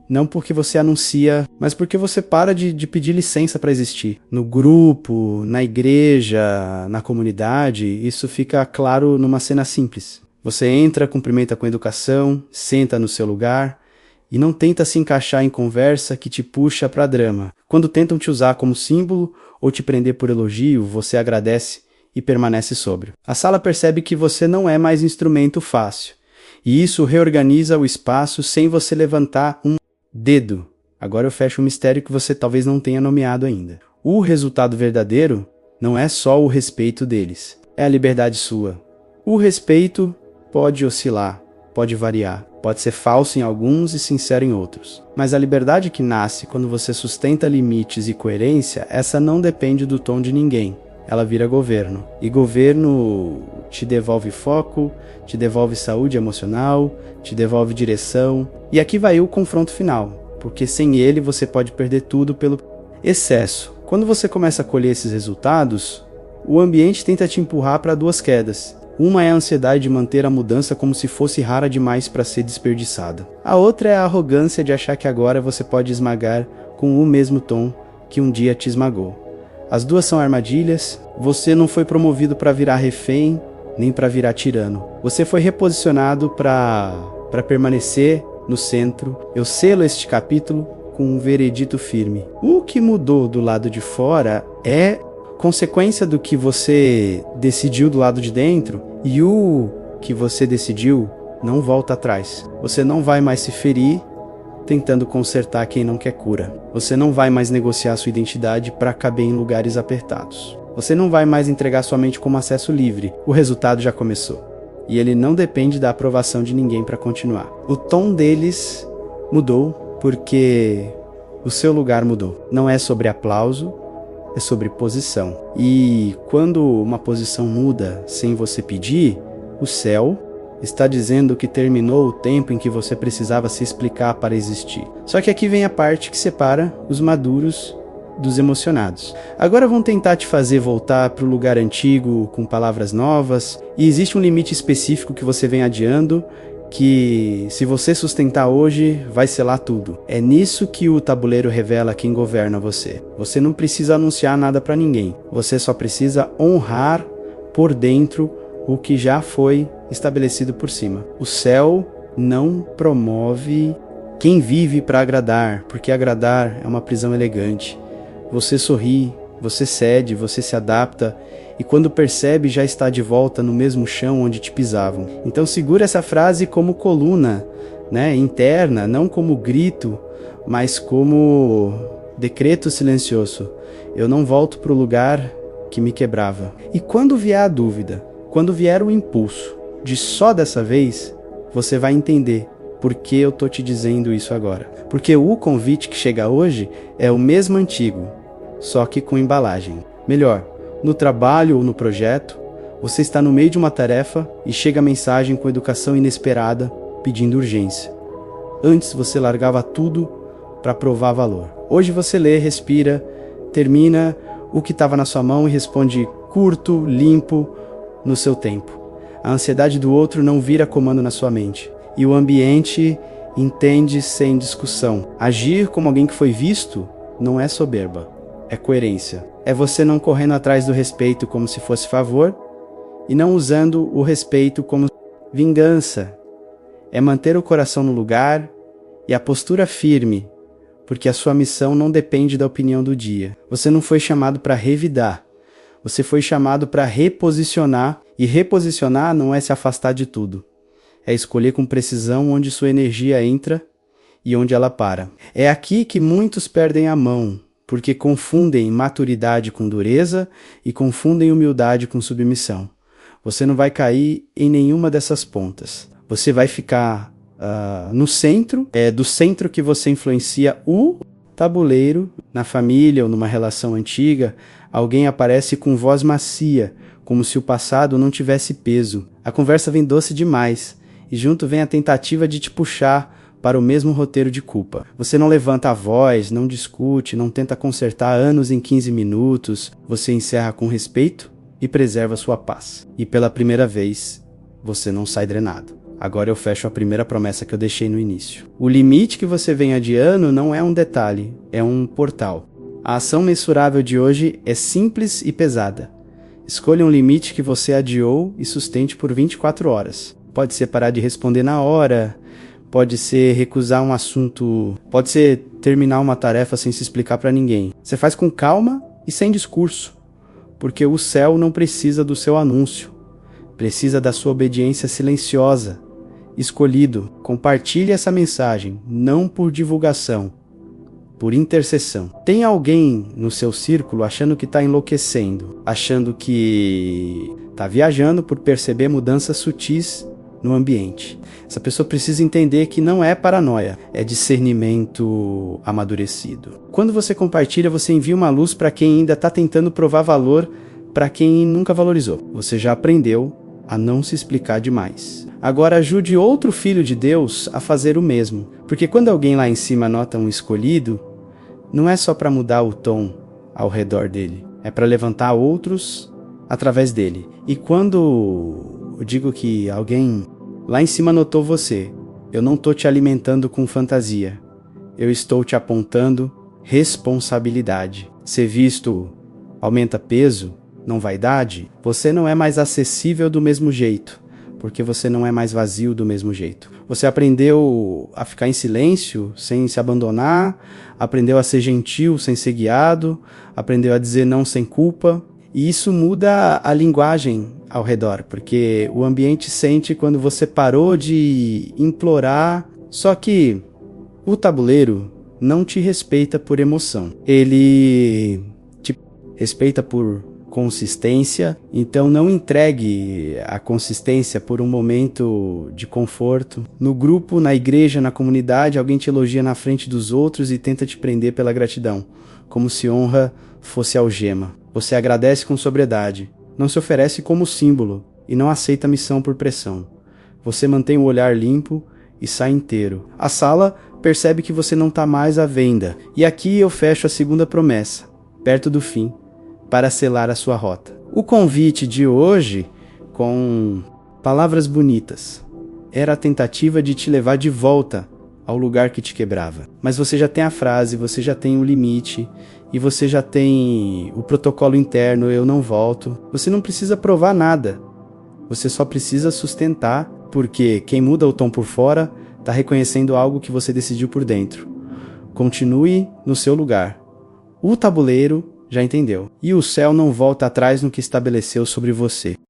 não porque você anuncia, mas porque você para de pedir licença para existir. No grupo, na igreja, na comunidade, isso fica claro numa cena simples. Você entra, cumprimenta com educação, senta no seu lugar e não tenta se encaixar em conversa que te puxa para drama. Quando tentam te usar como símbolo ou te prender por elogio, você agradece e permanece sóbrio. A sala percebe que você não é mais instrumento fácil, e isso reorganiza o espaço sem você levantar um dedo. Agora eu fecho um mistério que você talvez não tenha nomeado ainda. O resultado verdadeiro não é só o respeito deles, é a liberdade sua. O respeito pode oscilar, pode variar, pode ser falso em alguns e sincero em outros. Mas a liberdade que nasce quando você sustenta limites e coerência, essa não depende do tom de ninguém. Ela vira governo. E governo te devolve foco, te devolve saúde emocional, te devolve direção. E aqui vai o confronto final, porque sem ele você pode perder tudo pelo excesso. Quando você começa a colher esses resultados, o ambiente tenta te empurrar para duas quedas. Uma é a ansiedade de manter a mudança como se fosse rara demais para ser desperdiçada. A outra é a arrogância de achar que agora você pode esmagar com o mesmo tom que um dia te esmagou. As duas são armadilhas. Você não foi promovido para virar refém, nem para virar tirano. Você foi reposicionado para permanecer no centro. Eu selo este capítulo com um veredito firme. O que mudou do lado de fora é consequência do que você decidiu do lado de dentro, e o que você decidiu não volta atrás. Você não vai mais se ferir tentando consertar quem não quer cura. Você não vai mais negociar sua identidade para caber em lugares apertados. Você não vai mais entregar sua mente como acesso livre. O resultado já começou. E ele não depende da aprovação de ninguém para continuar. O tom deles mudou porque o seu lugar mudou. Não é sobre aplauso, é sobre posição. E quando uma posição muda sem você pedir, o céu está dizendo que terminou o tempo em que você precisava se explicar para existir. Só que aqui vem a parte que separa os maduros dos emocionados. Agora vão tentar te fazer voltar para o lugar antigo com palavras novas, e existe um limite específico que você vem adiando, que se você sustentar hoje, vai selar tudo. É nisso que o tabuleiro revela quem governa você. Você não precisa anunciar nada para ninguém. Você só precisa honrar por dentro o que já foi estabelecido por cima. O céu não promove quem vive para agradar, porque agradar é uma prisão elegante. Você sorri, você cede, você se adapta, e quando percebe já está de volta no mesmo chão onde te pisavam. Então segura essa frase como coluna, interna, não como grito, mas como decreto silencioso. Eu não volto para o lugar que me quebrava. E quando vier a dúvida, quando vier o impulso de só dessa vez, você vai entender por que eu tô te dizendo isso agora. Porque o convite que chega hoje é o mesmo antigo, só que com embalagem. Melhor, no trabalho ou no projeto, você está no meio de uma tarefa e chega a mensagem com educação inesperada pedindo urgência. Antes você largava tudo para provar valor. Hoje você lê, respira, termina o que estava na sua mão e responde curto, limpo, no seu tempo. A ansiedade do outro não vira comando na sua mente. E o ambiente entende sem discussão. Agir como alguém que foi visto não é soberba, é coerência. É você não correndo atrás do respeito como se fosse favor e não usando o respeito como vingança. É manter o coração no lugar e a postura firme, porque a sua missão não depende da opinião do dia. Você não foi chamado para revidar. Você foi chamado para reposicionar, e reposicionar não é se afastar de tudo. É escolher com precisão onde sua energia entra e onde ela para. É aqui que muitos perdem a mão, porque confundem maturidade com dureza e confundem humildade com submissão. Você não vai cair em nenhuma dessas pontas. Você vai ficar no centro, é do centro que você influencia o tabuleiro. Na família ou numa relação antiga, alguém aparece com voz macia, como se o passado não tivesse peso. A conversa vem doce demais, e junto vem a tentativa de te puxar para o mesmo roteiro de culpa. Você não levanta a voz, não discute, não tenta consertar anos em 15 minutos. Você encerra com respeito e preserva sua paz. E pela primeira vez, você não sai drenado. Agora eu fecho a primeira promessa que eu deixei no início. O limite que você vem adiando não é um detalhe, é um portal. A ação mensurável de hoje é simples e pesada. Escolha um limite que você adiou e sustente por 24 horas. Pode ser parar de responder na hora, pode ser recusar um assunto, pode ser terminar uma tarefa sem se explicar para ninguém. Você faz com calma e sem discurso, porque o céu não precisa do seu anúncio, precisa da sua obediência silenciosa. Escolhido, compartilhe essa mensagem, não por divulgação, por intercessão. Tem alguém no seu círculo achando que está enlouquecendo, achando que está viajando por perceber mudanças sutis no ambiente. Essa pessoa precisa entender que não é paranoia, é discernimento amadurecido. Quando você compartilha, você envia uma luz para quem ainda está tentando provar valor para quem nunca valorizou. Você já aprendeu a não se explicar demais. Agora ajude outro filho de Deus a fazer o mesmo. Porque quando alguém lá em cima nota um escolhido, não é só para mudar o tom ao redor dele. É para levantar outros através dele. E quando eu digo que alguém lá em cima notou você, eu não estou te alimentando com fantasia. Eu estou te apontando responsabilidade. Ser visto aumenta peso, não vaidade. Você não é mais acessível do mesmo jeito, porque você não é mais vazio do mesmo jeito. Você aprendeu a ficar em silêncio, sem se abandonar, aprendeu a ser gentil, sem ser guiado, aprendeu a dizer não sem culpa. E isso muda a linguagem ao redor, porque o ambiente sente quando você parou de implorar. Só que o tabuleiro não te respeita por emoção. Ele te respeita por consistência, então não entregue a consistência por um momento de conforto. No grupo, na igreja, na comunidade, alguém te elogia na frente dos outros e tenta te prender pela gratidão, como se honra fosse algema. Você agradece com sobriedade, não se oferece como símbolo e não aceita a missão por pressão. Você mantém o olhar limpo e sai inteiro. A sala percebe que você não está mais à venda, e aqui eu fecho a segunda promessa, perto do fim, para selar a sua rota. O convite de hoje, com palavras bonitas, era a tentativa de te levar de volta ao lugar que te quebrava. Mas você já tem a frase, você já tem o limite, e você já tem o protocolo interno, eu não volto. Você não precisa provar nada, você só precisa sustentar, porque quem muda o tom por fora está reconhecendo algo que você decidiu por dentro. Continue no seu lugar. O tabuleiro já entendeu. E o céu não volta atrás no que estabeleceu sobre você.